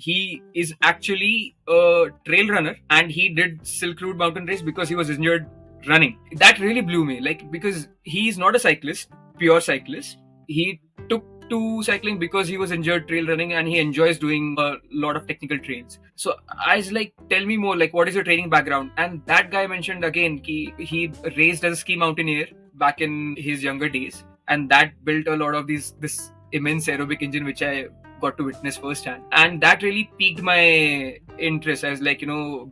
He is actually a trail runner, and he did Silk Route mountain race because he was injured running. That really blew me, like, because he is not a cyclist, pure cyclist. He took to cycling because he was injured trail running, and he enjoys doing a lot of technical trails. So I was like, tell me more, like, what is your training background? And that guy mentioned again he raced as a ski mountaineer back in his younger days, and that built a lot of this immense aerobic engine which I got to witness firsthand, and that really piqued my interest. As, like,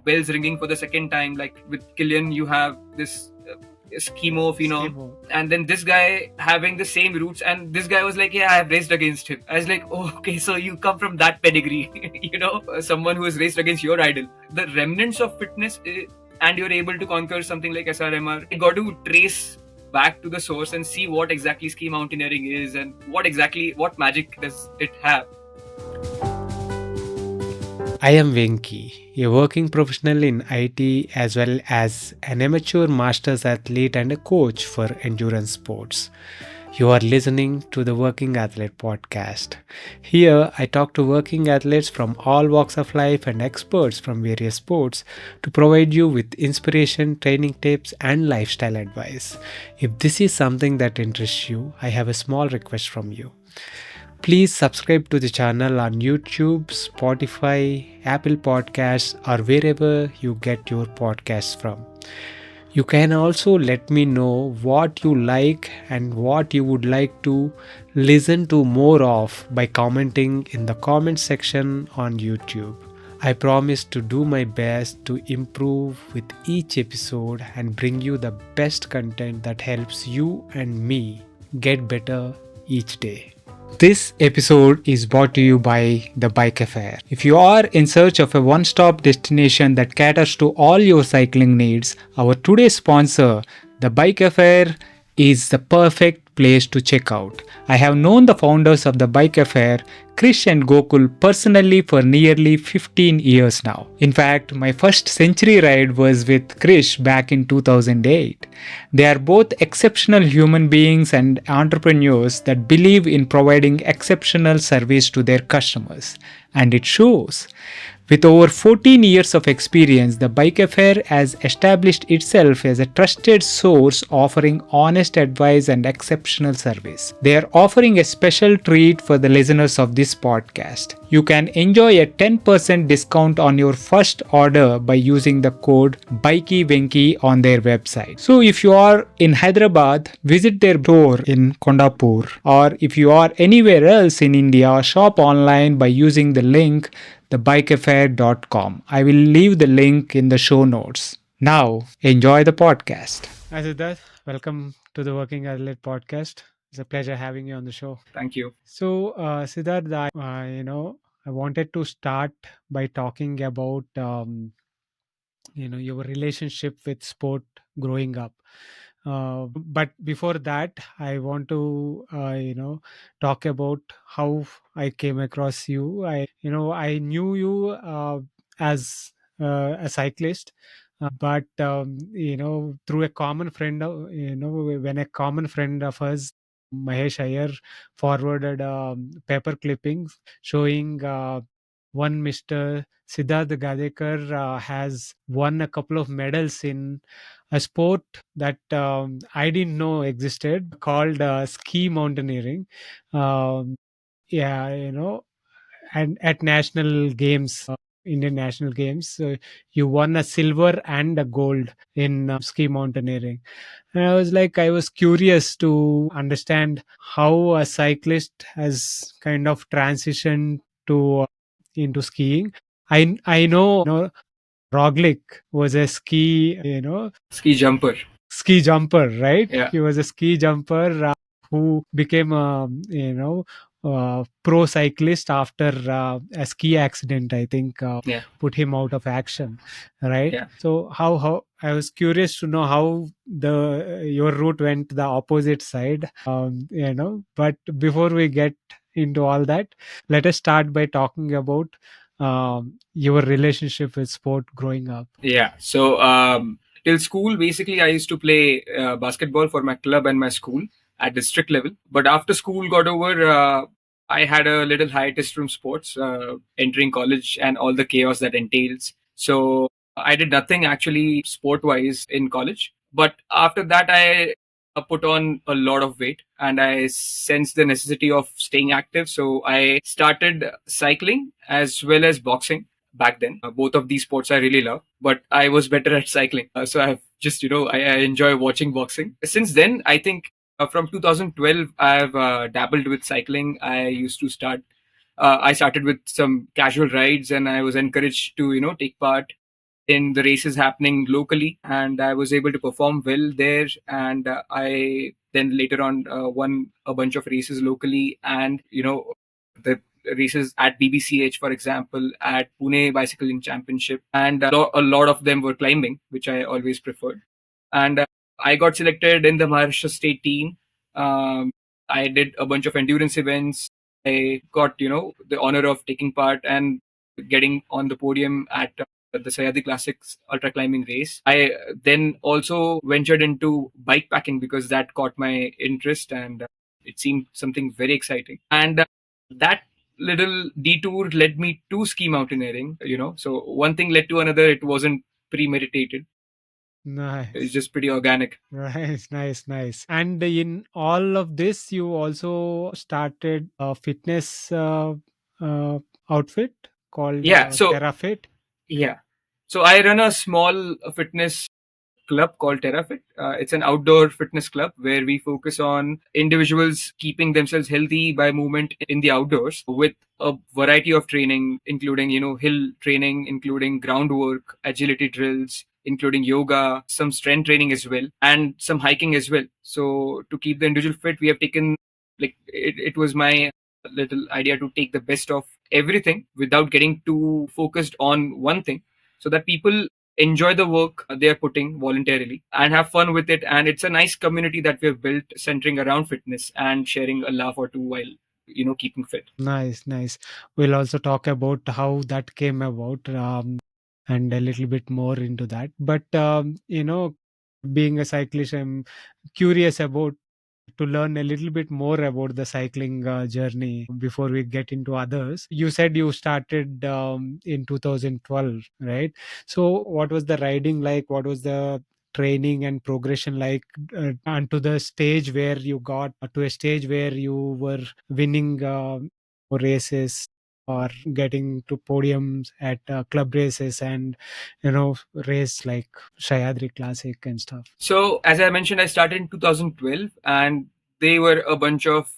bells ringing for the second time, like with Killian you have this schemo phenom, and then this guy having the same roots, and this guy was like, yeah, I have raced against him. I was like, oh, okay, so you come from that pedigree. Someone who has raced against your idol, the remnants of fitness, and you're able to conquer something like SRMR. You got to trace back to the source and see what exactly ski mountaineering is, and what magic does it have. I am Venki, a working professional in IT as well as an amateur masters athlete and a coach for endurance sports. You are listening to the Working Athlete podcast. Here, I talk to working athletes from all walks of life and experts from various sports to provide you with inspiration, training tips, and lifestyle advice. If this is something that interests you, I have a small request from you. Please subscribe to the channel on YouTube, Spotify, Apple Podcasts, or wherever you get your podcasts from. You can also let me know what you like and what you would like to listen to more of by commenting in the comment section on YouTube. I promise to do my best to improve with each episode and bring you the best content that helps you and me get better each day. This episode is brought to you by the Bike Affair. If you are in search of a one-stop destination that caters to all your cycling needs, our today's sponsor, the Bike Affair, is the perfect place to check out. I have known the founders of the Bike Affair, Krish and Gokul, personally for nearly 15 years now. In fact, my first century ride was with Krish back in 2008. They are both exceptional human beings and entrepreneurs that believe in providing exceptional service to their customers. And it shows. With over 14 years of experience, the Bike Affair has established itself as a trusted source offering honest advice and exceptional service. They are offering a special treat for the listeners of this podcast. You can enjoy a 10% discount on your first order by using the code BikeyVenki on their website. So if you are in Hyderabad, visit their store in Kondapur, or if you are anywhere else in India, shop online by using the link thebikeaffair.com. I will leave the link in the show notes. Now, enjoy the podcast. Hi Siddharth, welcome to the Working Athlete podcast. It's a pleasure having you on the show. Thank you. So, Siddharth, I wanted to start by talking about your relationship with sport growing up. But before that, I want to talk about how I came across you. I knew you as a cyclist, but through a common friend, when a common friend of us, Mahesh Iyer, forwarded paper clippings showing one Mr. Siddhartha Gadekar has won a couple of medals in a sport that I didn't know existed called ski mountaineering. Um, yeah, and at national games, Indian national games, you won a silver and a gold in ski mountaineering. And I was curious to understand how a cyclist has kind of transitioned to into skiing. I know, Roglic was a ski jumper, right? Yeah. He was a ski jumper who became a pro cyclist after a ski accident. I think Yeah. put him out of action, right? Yeah. So how I was curious to know how the your route went the opposite side. But before we get into all that, let us start by talking about your relationship with sport growing up. Yeah. So till school, basically, I used to play basketball for my club and my school at district level. But after school got over, I had a little hiatus from sports, entering college and all the chaos that entails. So I did nothing actually sport wise in college. But after that, I put on a lot of weight and I sensed the necessity of staying active. So I started cycling as well as boxing back then. Both of these sports I really love, but I was better at cycling. So I've just, I enjoy watching boxing. Since then, I think from 2012, I've dabbled with cycling. I started with some casual rides, and I was encouraged to take part in the races happening locally, and I was able to perform well there. And I then later on won a bunch of races locally, and the races at BBCH, for example, at Pune Bicycling Championship, and a lot of them were climbing, which I always preferred. And I got selected in the Maharashtra state team. Um, I did a bunch of endurance events. I got the honor of taking part and getting on the podium at the Sayadi Classics ultra climbing race. I then also ventured into bike packing because that caught my interest and it seemed something very exciting. And that little detour led me to ski mountaineering. So one thing led to another. It wasn't premeditated. It's Nice. just pretty organic. Nice, nice, nice. And in all of this, you also started a fitness uh, outfit called Yeah. So TerraFit. yeah. So I run a small fitness club called TerraFit. It's an outdoor fitness club where we focus on individuals keeping themselves healthy by movement in the outdoors with a variety of training, including, hill training, including groundwork, agility drills, including yoga, some strength training as well, and some hiking as well. So to keep the individual fit, we have taken, like, it was my little idea to take the best of everything without getting too focused on one thing so that people enjoy the work they are putting voluntarily and have fun with it. And it's a nice community that we have built centering around fitness and sharing a laugh or two while keeping fit. Nice, nice. We'll also talk about how that came about, and a little bit more into that. But being a cyclist, I'm curious about to learn a little bit more about the cycling journey before we get into others. You said you started in 2012, right? So, what was the riding like? What was the training and progression like, and to the stage where you got to a stage where you were winning races or getting to podiums at club races and race like Shayadri Classic and stuff. So, as I mentioned, I started in 2012, and they were a bunch of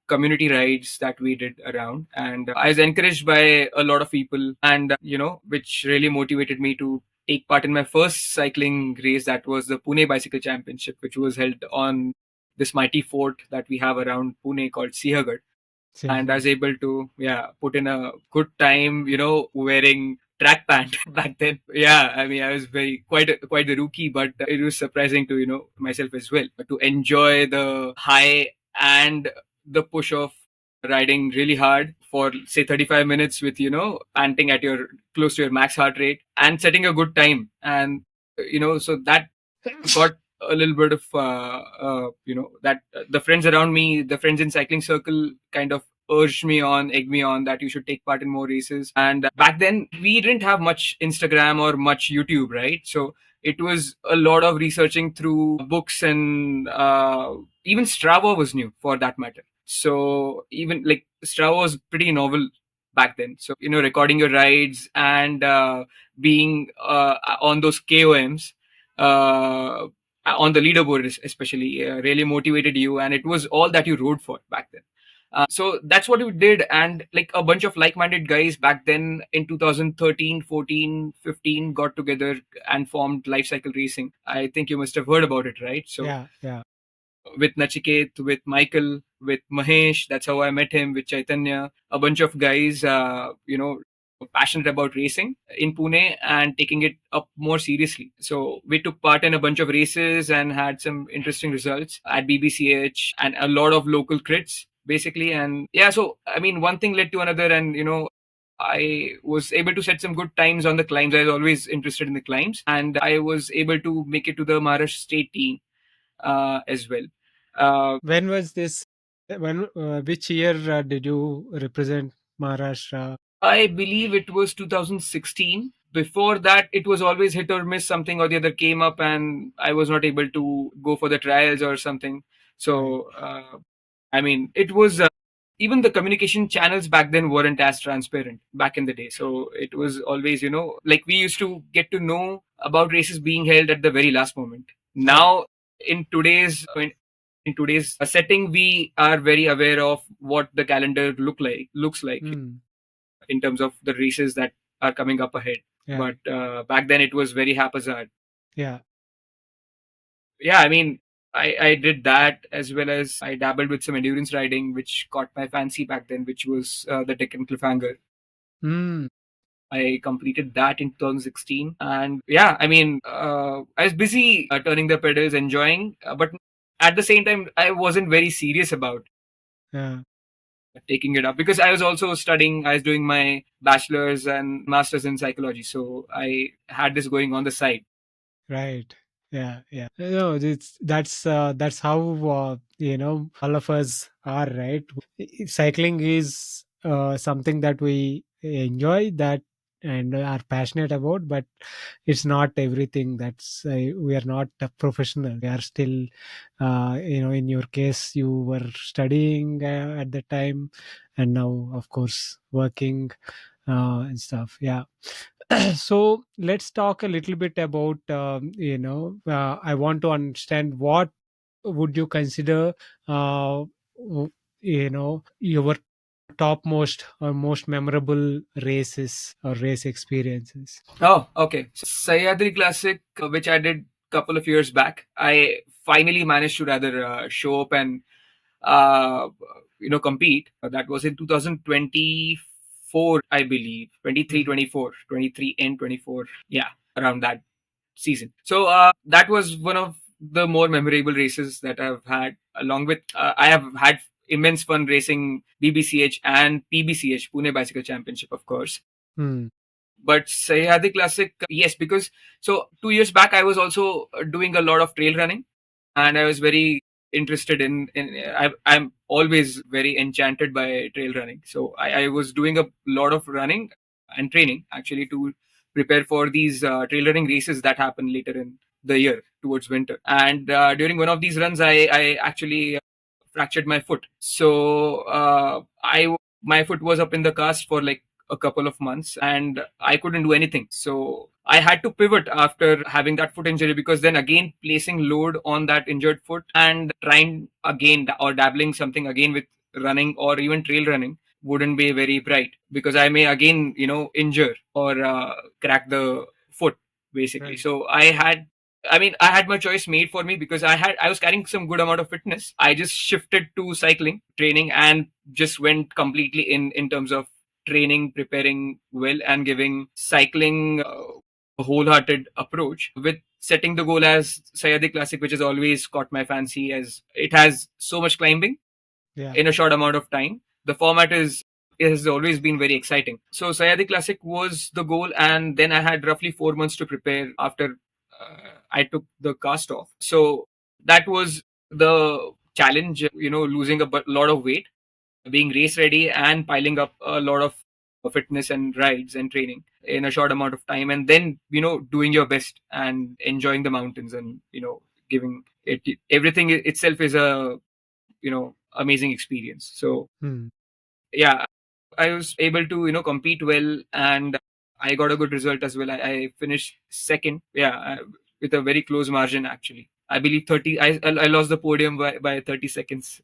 community rides that we did around. And I was encouraged by a lot of people, and which really motivated me to take part in my first cycling race. That was the Pune Bicycle Championship, which was held on this mighty fort that we have around Pune called Siddhartha. And I was able to put in a good time, wearing track pant back then. Yeah, I mean I was very quite the rookie, but it was surprising to myself as well to enjoy the high and the push of riding really hard for say 35 minutes with panting at your close to your max heart rate and setting a good time. And so that got a little bit of that the friends around me, the friends in cycling circle, kind of urged me on, egged me on that you should take part in more races. And back then we didn't have much Instagram or much YouTube, right? So it was a lot of researching through books, and even Strava was new for that matter. So even like Strava was pretty novel back then. So recording your rides and being on those KOMs uh, on the leaderboard especially really motivated you, and it was all that you rode for back then. So that's what we did, and like a bunch of like-minded guys back then in 2013, 14, 15 got together and formed Life Cycle Racing. I think you must have heard about it, right? So Yeah, yeah. with Nachiket, with Michael, with Mahesh. That's how I met him, with Chaitanya. A bunch of guys, passionate about racing in Pune and taking it up more seriously. So we took part in a bunch of races and had some interesting results at BBCH and a lot of local crits, basically. And yeah, so I mean, one thing led to another, and I was able to set some good times on the climbs. I was always interested in the climbs, and I was able to make it to the Maharashtra state team as well. Uh, When was this? When which year did you represent Maharashtra? I believe it was 2016. Before that, it was always hit or miss. Something or the other came up, and I was not able to go for the trials or something. Right. So, I mean, it was even the communication channels back then weren't as transparent back in the day. So it was always, like we used to get to know about races being held at the very last moment. Right. Now, in today's in today's setting, we are very aware of what the calendar looks like Hmm. in terms of the races that are coming up ahead. Yeah. But back then it was very haphazard. Yeah. Yeah, I mean, I did that as well as I dabbled with some endurance riding, which caught my fancy back then, which was the Deccan Cliffhanger. Hmm. I completed that in 2016. And yeah, I mean, I was busy turning the pedals, enjoying, but at the same time, I wasn't very serious about Yeah. taking it up because I was also studying, I was doing my bachelor's and master's in psychology. So I had this going on the side. Right. Yeah. Yeah. No, that's how all of us are, right? Cycling is something that we enjoy that and are passionate about, but it's not everything. That's we are not a professional. We are still, in your case, you were studying at the time, and now, of course, working and stuff. Yeah. So let's talk a little bit about I want to understand what would you consider your topmost or most memorable races or race experiences. Oh, okay. So Sahyadri Classic, which I did couple of years back, I finally managed to rather show up and uh, compete. That was in 2024, I believe. 23, Mhm. 24, 23 and 24. Yeah, around that season. So that was one of the more memorable races that I've had. Along with, I have had immense fun racing BBCH and PBCH, Pune Bicycle Championship, of course. Hmm. But Sahyadri Classic, yes, because so 2 years back I was also doing a lot of trail running, and I was very interested I'm always very enchanted by trail running. So I was doing a lot of running and training actually to prepare for these trail running races that happen later in the year towards winter. And during one of these runs, I actually fractured my foot. So I my foot was up in the cast for like a couple of months, and I couldn't do anything. So I had to pivot after having that foot injury, because then again placing load on that injured foot and trying again or dabbling something again with running or even trail running wouldn't be very bright, because I may again injure or crack the foot basically. Right. So I had my choice made for me, because I was carrying some good amount of fitness. I just shifted to cycling training and just went completely in terms of training, preparing well, and giving cycling a wholehearted approach, with setting the goal as Sayadi Classic, which has always caught my fancy as it has so much climbing Yeah. in a short amount of time. The format is it has always been very exciting. So Sayadi Classic was the goal, and then I had roughly 4 months to prepare after I took the cast off. So that was the challenge, losing a lot of weight, being race ready, and piling up a lot of fitness and rides and training in a short amount of time, and then doing your best and enjoying the mountains, and giving it everything itself is a amazing experience. So Hmm. yeah, I was able to compete well, and I got a good result as well. I finished second, yeah, with a very close margin actually. I believe 30. I lost the podium by 30 seconds.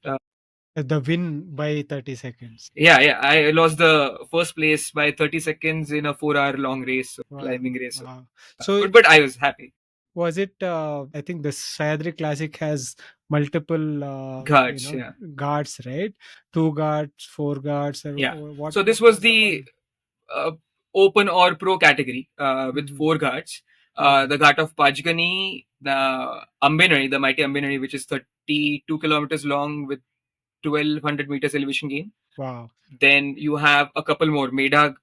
The win by 30 seconds. Yeah, yeah, I lost the first place by 30 seconds in a 4 hour long race, so Wow. climbing race. So, Wow. So but I was happy. was it I think the Sayadri Classic has multiple Ghats, yeah, guards, right? Two guards, four guards, yeah. or what So this what was was the the one? uh, open or pro category with Mhm. four ghats. Okay. The Ghat of Pajgani, the Ambinari, the mighty Ambinari, which is 32 kilometers long with 1200 meters elevation gain. Wow. Then you have a couple more, Medha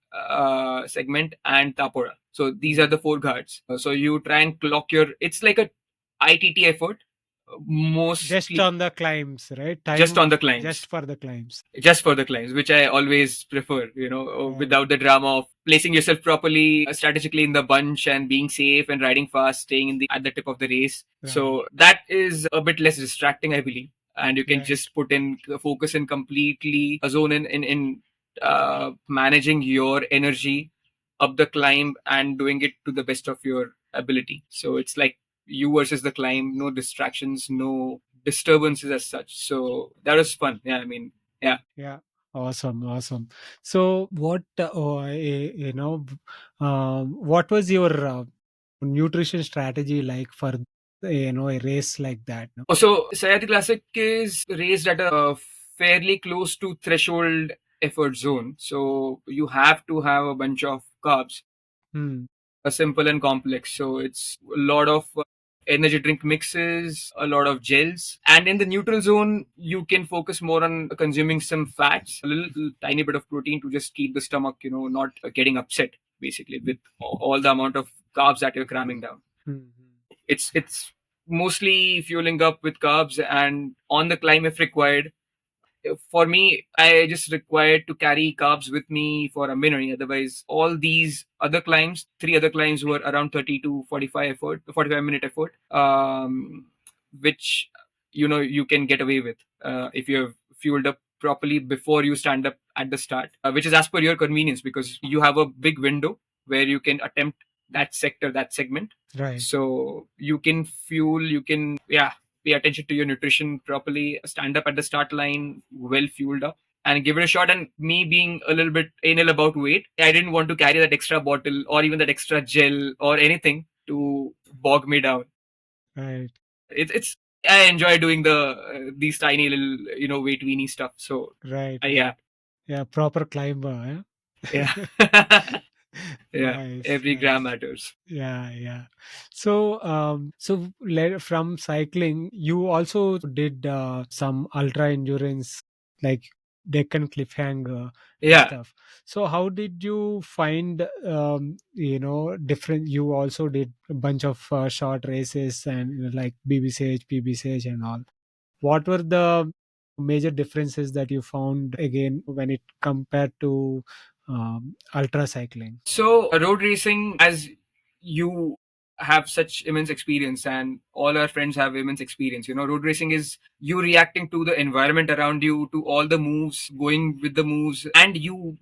segment and Tapora. So these are Mhm. the four ghats. So you try and clock it's like a ITT effort, Just mostly on the climbs, right? just on Time the climbs. just for the climbs. Just for the climbs, which I always prefer, Right. without the drama of placing yourself properly, strategically in the bunch and being safe and riding fast, staying in the at the tip of the race. Right. So that is a bit less distracting, I believe. And you can Right. just put in focus in completely a zone in managing your energy up the climb and doing it to the best of your ability. So it's like you versus the climb, no distractions, no disturbances as such. So that was fun. Yeah, I mean, yeah. Yeah. Awesome. Awesome. So, what was your nutrition strategy like for a race like that? No? So Sayati Classic is raised at a fairly close to threshold effort zone. So you have to have a bunch of carbs, Hmm. a simple and complex. So it's a lot of energy drink mixes, a lot of gels. And in the neutral zone, you can focus more on consuming some fats, a little tiny bit of protein to just keep the stomach, not getting upset basically with all the amount of carbs that you're cramming down. Hmm. It's mostly fueling up with carbs and on the climb if required. For me, I just required to carry carbs with me for a minute. Otherwise, all these other climbs, three other climbs were around 30 to 45-minute effort, which you can get away with if you have fueled up properly before you stand up at the start, which is as per your convenience because you have a big window where you can attempt that sector, that segment. Right. So you can fuel, you can, yeah, pay attention to your nutrition properly, stand up at the start line well fueled up, and give it a shot. And me being a little bit anal about weight, I didn't want to carry that extra bottle or even that extra gel or anything to bog me down. Right. It's I enjoy doing these tiny little weight weenie stuff. So Right. yeah, Right. Yeah. Proper climber. yeah, Yeah. yeah. Nice. Every gram Nice. matters. Yeah, yeah. From cycling, you also did some ultra endurance like Deccan Cliffhanger and Yeah. stuff. So, how did you find, different? You also did a bunch of short races and like BBCH, PBCH, and all. What were the major differences that you found again when it compared to ultra cycling? So, road racing, as you have such immense experience, and all our friends have immense experience, road racing is you reacting to the environment around you, to all the moves, going with the moves, and you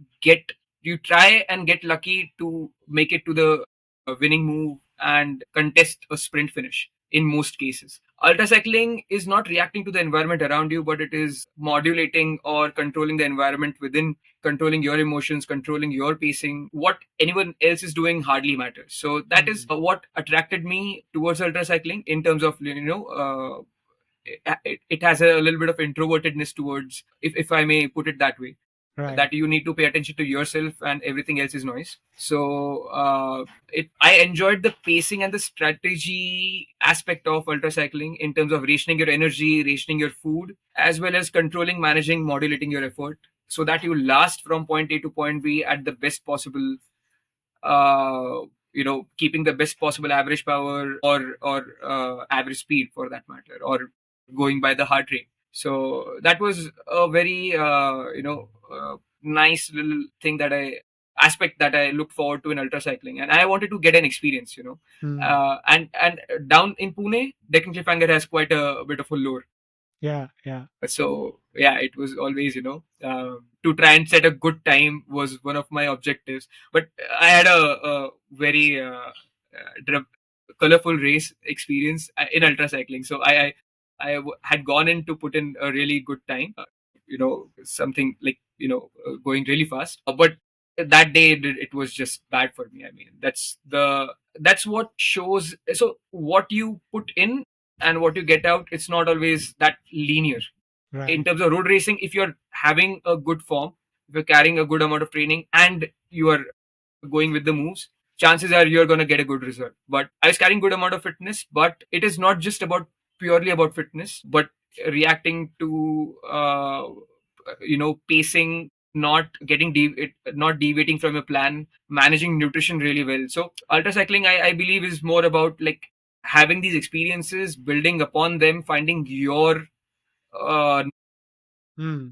try and get lucky to make it to the winning move and contest a sprint finish in most cases. Ultra cycling is not reacting to the environment around you, but it is modulating or controlling the environment within, controlling your emotions, controlling your pacing. What anyone else is doing hardly matters. So that is Mm. what attracted me towards ultra cycling in terms of it has a little bit of introvertedness towards, if I may put it that way, Right. that you need to pay attention to yourself and everything else is noise. So I enjoyed the pacing and the strategy aspect of ultra cycling in terms of rationing your energy, rationing your food, as well as controlling, managing, modulating your effort so that you last from point A to point B at the best possible, keeping the best possible average power or average speed for that matter, or going by the heart rate. So that was a very nice little thing that I aspect that I looked forward to in ultra cycling, and I wanted to get an experience. Mm. And down in Pune, Deccan Cliffhanger has quite a bit of a lore. Yeah, yeah. So yeah, it was always to try and set a good time was one of my objectives. But I had a very colorful race experience in ultra cycling. So I had gone in to put in a really good time, something like going really fast, but that day it was just bad for me. I mean, that's what shows. So what you put in and what you get out, it's not always that linear. In Right. terms of road racing, if you're having a good form, if you're carrying a good amount of training and you are going with the moves, chances are you're going to get a good result. But I was carrying good amount of fitness, but it is not just about purely about fitness, but reacting to pacing, not not deviating from your plan, managing nutrition really well. So ultra cycling, I believe, is more about like having these experiences, building upon them, finding your Hmm.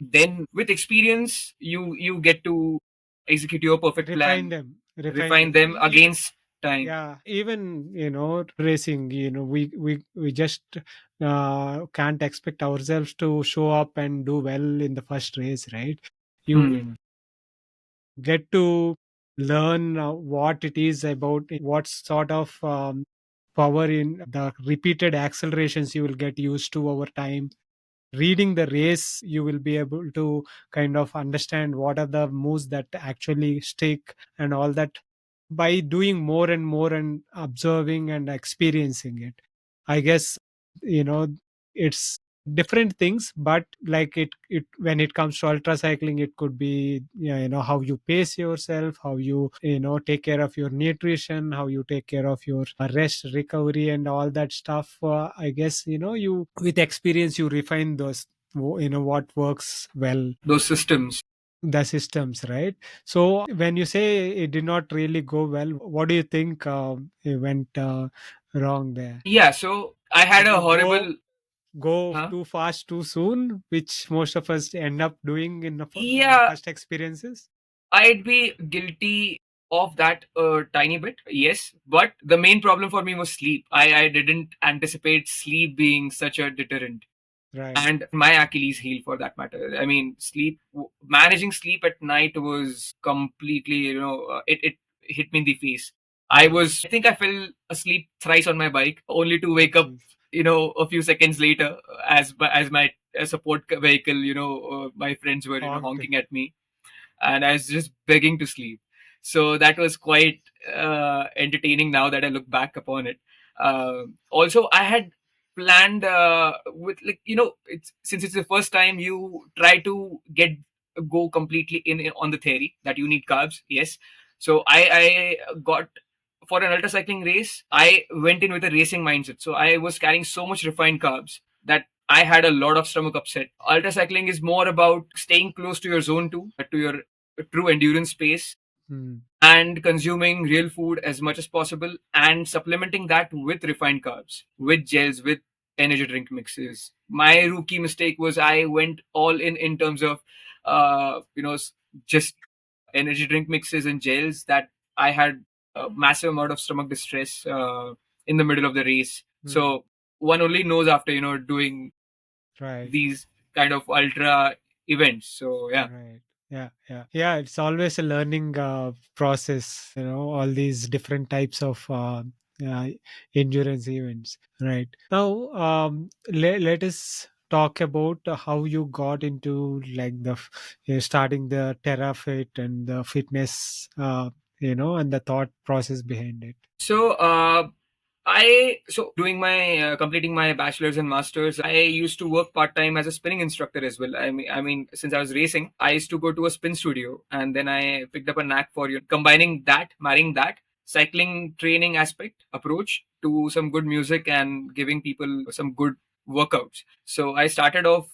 then with experience you get to execute your perfect Refine plan, them, refine refine them. them against time. Yeah, even racing, we just can't expect ourselves to show up and do well in the first race, right? You Hmm. get to learn what it is about, what sort of power in the repeated accelerations you will get used to over time. Reading the race, you will be able to kind of understand what are the moves that actually stick and all that, by doing more and more and observing and experiencing it. I guess, you know it's different things, but like it when it comes to ultra cycling, it could be, how you pace yourself, how you take care of your nutrition, how you take care of your rest, recovery, and all that stuff. I guess, you with experience you refine those, what works well, Those systems. the systems, right? So when you say it did not really go well, what do you think it went wrong there? Yeah, so I had Did a you horrible. go Huh? too fast too soon, which most of us end up doing in the Yeah, first experiences? I'd be guilty of that a tiny bit, yes. But the main problem for me was sleep. I didn't anticipate sleep being such a deterrent. Right. And my Achilles heel for that matter. I mean, managing sleep at night was completely, it hit me in the face. Hmm. I think I fell asleep thrice on my bike, only to Oh, wake up, jeez. a few seconds later as my support vehicle, my friends were, Honked. honking at me, and I was just begging to sleep. So that was quite entertaining now that I look back upon it. Also, I had planned with, like, it's since it's the first time you try to go completely in on the theory that you need carbs. Yes, so I got for an ultra cycling race. I went in with a racing mindset, so I was carrying so much refined carbs that I had a lot of stomach upset. Ultra cycling is more about staying close to your zone 2, to your true endurance pace, Hmm. and consuming real food as much as possible, and supplementing that with refined carbs, with gels, with energy drink mixes. My rookie mistake was I went all in terms of just energy drink mixes and gels, that I had a massive amount of stomach distress in the middle of the race. Hmm. So one only knows after doing Right. these kind of ultra events. So yeah. Right. Yeah, yeah, yeah. It's always a learning process. All these different types of uh, endurance events. Right now, let us talk about how you got into, like, starting the TerraFit and the fitness. And the thought process behind it. So I so doing my completing my bachelor's and master's. I used to work part time as a spinning instructor as well. I mean, since I was racing, I used to go to a spin studio, and then I picked up a knack for combining that, marrying that cycling training aspect approach to some good music and giving people some good workouts. So I started off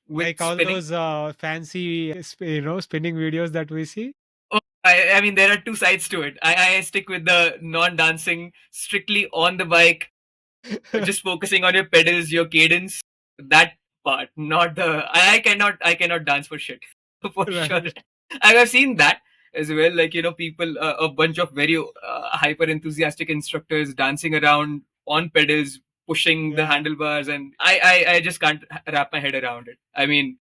with Like all spinning. those fancy, spinning videos that we see. Oh, I mean, there are two sides to it. I stick with the non-dancing, strictly on the bike, just focusing on your pedals, your cadence, that part, not the. I cannot dance for shit, for sure. Right. I've seen that as well. Like, people, a bunch of very hyper enthusiastic instructors dancing around on pedals, pushing the Yeah. handlebars, and I just can't wrap my head around it. I mean,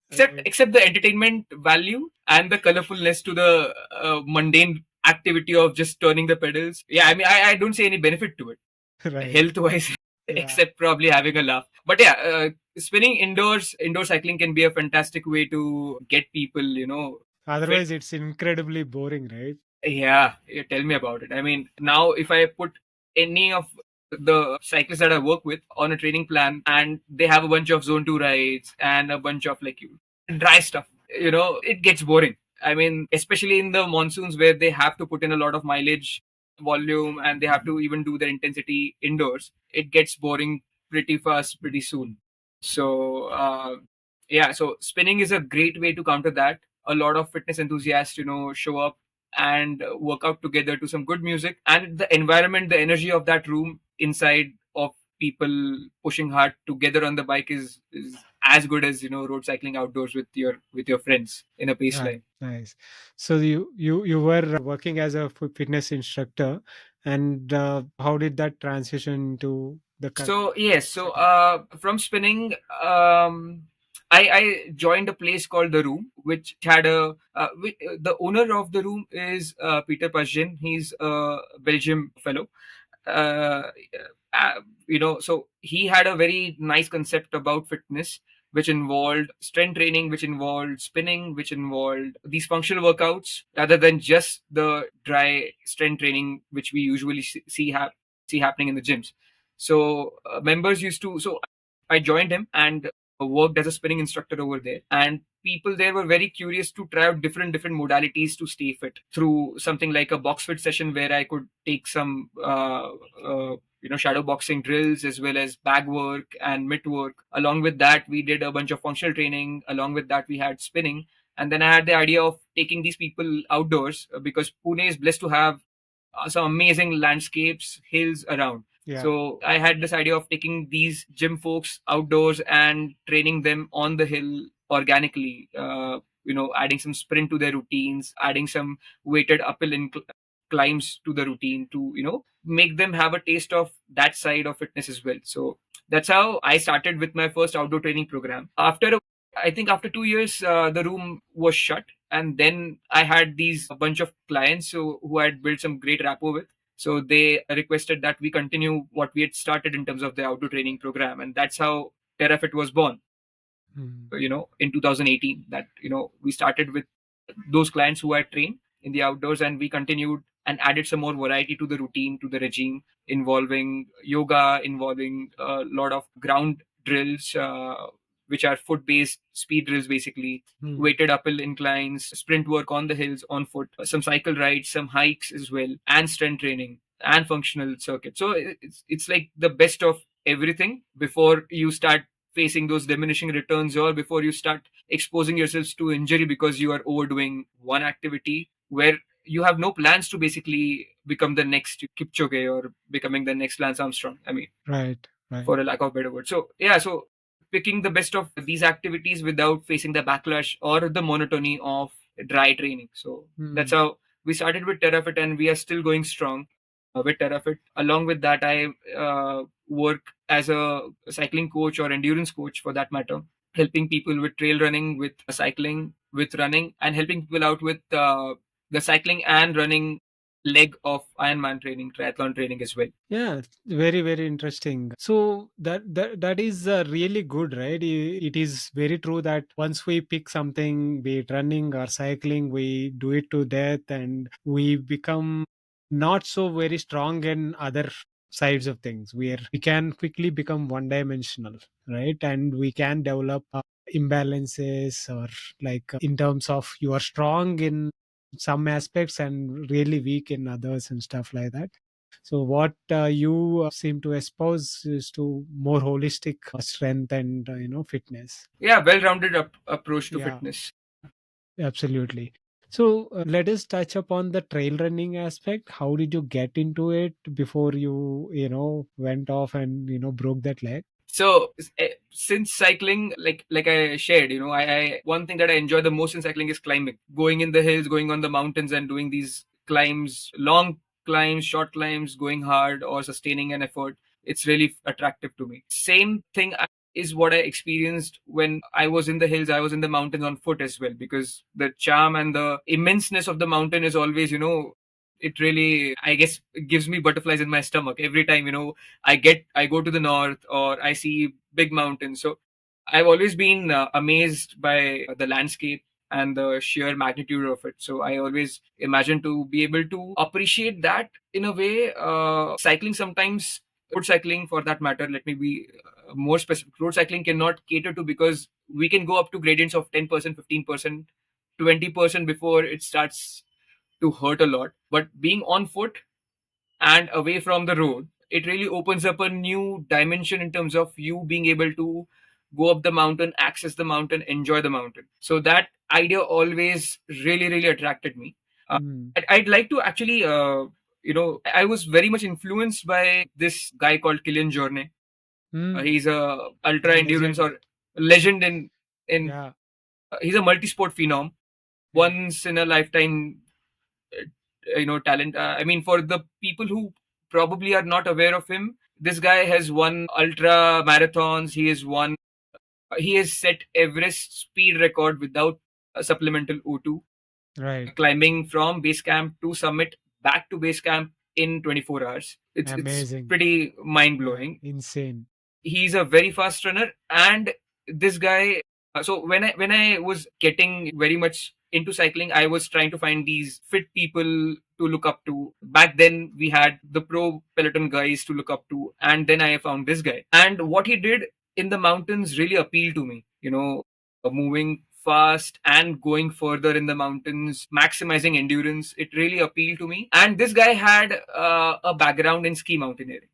except Right. except the entertainment value and the colorfulness to the mundane activity of just turning the pedals. Yeah, I mean, I don't see any benefit to it Right. health wise, Yeah. except probably having a laugh. But yeah, spinning indoor cycling can be a fantastic way to get people fit. Otherwise, it's incredibly boring, right? Yeah, tell me about it. I mean, now if I put any of the cyclists that I work with on a training plan, and they have a bunch of zone 2 rides and a bunch of, like, dry stuff, it gets boring. I mean, especially in the monsoons where they have to put in a lot of mileage, volume, and they have to even do their intensity indoors, it gets boring pretty fast, pretty soon. So yeah, so spinning is a great way to counter that. A lot of fitness enthusiasts show up and work out together to some good music. And the environment, the energy of that room inside of people pushing hard together on the bike is as good as road cycling outdoors with your friends in a Right, baseline. nice. So you were working as a fitness instructor, and how did that transition to the So yes, so cycling? from spinning, I joined a place called the Room, which had the owner of the room is Peter Pazhin. He's a Belgium fellow. uh, uh, so he had a very nice concept about fitness, which involved strength training, which involved spinning, which involved these functional workouts rather than just the dry strength training which we usually see happening in the gyms. So members used to so I joined him and worked as a spinning instructor over there, and people there were very curious to try out different modalities to stay fit through something like a box fit session where I could take some shadow boxing drills as well as bag work and mitt work. Along with that, we did a bunch of functional training. Along with that, we had spinning. And then I had the idea of taking these people outdoors because Pune is blessed to have some amazing landscapes, hills around. Yeah. So I had this idea of taking these gym folks outdoors and training them on the hill organically. Adding some sprint to their routines, adding some weighted uphill climbs to the routine to make them have a taste of that side of fitness as well. So that's how I started with my first outdoor training program. I think after 2 years, the room was shut, and then I had these a bunch of clients who I had built some great rapport with. So they requested that we continue what we had started in terms of the outdoor training program, and that's how TerraFit was born. Mm. In 2018, that we started with those clients who I trained in the outdoors, and we continued and added some more variety to the routine, to the regime, involving yoga, involving a lot of ground drills, which are foot based speed drills basically, Mm. weighted uphill inclines, sprint work on the hills on foot, some cycle rides, some hikes as well, and strength training and functional circuit. So it's like the best of everything before you start facing those diminishing returns, or before you start exposing yourselves to injury because you are overdoing one activity where you have no plans to basically become the next Kipchoge or becoming the next Lance Armstrong. I mean, Right, right. for a lack of a better word. So yeah, so picking the best of these activities without facing the backlash or the monotony of dry training. So that's Mm. how we started with TerraFit, and we are still going strong with TerraFit. Along with that, I work as a cycling coach or endurance coach for that matter, helping people with trail running, with cycling, with running, and helping people out with the cycling and running leg of Ironman training, triathlon training as well. Yeah, very, very interesting. So that is really good, right? It is very true that once we pick something, be it running or cycling, we do it to death, and we become not so very strong in other sides of things. Where we can quickly become one dimensional, right? And we can develop imbalances, or like in terms of you are strong in some aspects and really weak in others and stuff like that. So what you seem to espouse is to more holistic strength and fitness. Yeah, well-rounded approach to Yeah, fitness. absolutely. So let us touch upon the trail running aspect. How did you get into it before you went off and broke that leg? So since cycling, like I shared, I one thing that I enjoy the most in cycling is climbing, going in the hills, going on the mountains, and doing these climbs, long climbs, short climbs, going hard or sustaining an effort. It's really attractive to me. Same thing is what I experienced when I was in the hills. I was in the mountains on foot as well, because the charm and the immenseness of the mountain is always, it really, I guess, gives me butterflies in my stomach every time, I go to the north or I see big mountains. So I've always been amazed by the landscape and the sheer magnitude of it. So I always imagine to be able to appreciate that in a way. Cycling sometimes, road cycling for that matter, let me be more specific. Road cycling cannot cater to, because we can go up to gradients of 10%, 15%, 20% before it starts to hurt a lot. But being on foot and away from the road, it really opens up a new dimension in terms of you being able to go up the mountain, access the mountain, enjoy the mountain. So that idea always really, really attracted me. Mm. I'd like to actually, I was very much influenced by this guy called Kilian Jornet. Mm. He's a ultra The endurance legend. or legend in Yeah. he's a multi-sport phenom, Yeah. once in a lifetime, talent. I mean, for the people who probably are not aware of him, this guy has won ultra marathons. He has set Everest speed record without a supplemental O2, Right. climbing from base camp to summit back to base camp in 24 hours. It's Amazing. pretty mind Yeah. blowing. Insane. He's a very fast runner, and this guy, so when I was getting very much into cycling, I was trying to find these fit people to look up to. Back then we had the pro peloton guys to look up to, and then I found this guy, and what he did in the mountains really appealed to me, moving fast and going further in the mountains, maximizing endurance. It really appealed to me, and this guy had a background in ski mountaineering.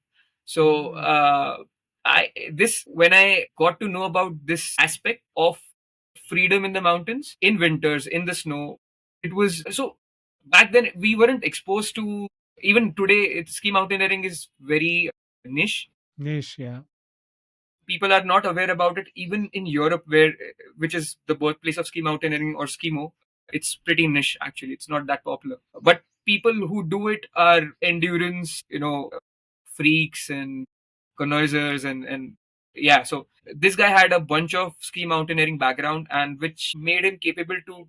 So Mm. I this when I got to know about this aspect of freedom in the mountains, in winters, in the snow, it was so. Back then we weren't exposed to. Even today, ski mountaineering is very niche. Niche. Yeah. People are not aware about it. Even in Europe, which is the birthplace of ski mountaineering or skimo, it's pretty niche actually. It's not that popular. But people who do it are endurance, freaks and connoisseurs, and yeah. So this guy had a bunch of ski mountaineering background, and which made him capable to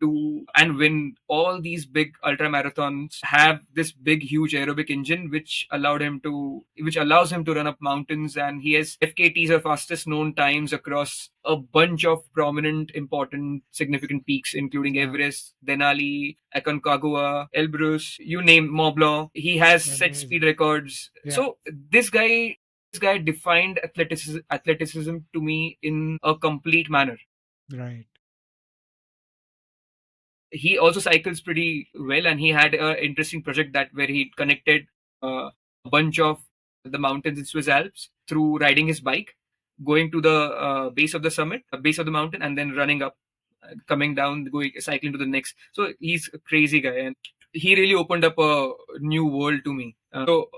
do and win all these big ultra marathons, have this big huge aerobic engine which allows him to run up mountains, and he has FKTs, or fastest known times, across a bunch of prominent, important, significant peaks, including Yeah. Everest, Denali, Aconcagua, Elbrus, you name Mont Blanc. He has set speed Amazing. records. Yeah. So this guy defined athleticism to me in a complete manner. Right. He also cycles pretty well, and he had an interesting project that where he connected a bunch of the mountains in Swiss Alps through riding his bike, going to the base of the mountain, and then running up, coming down, going cycling to the next. So he's a crazy guy, and he really opened up a new world to me. So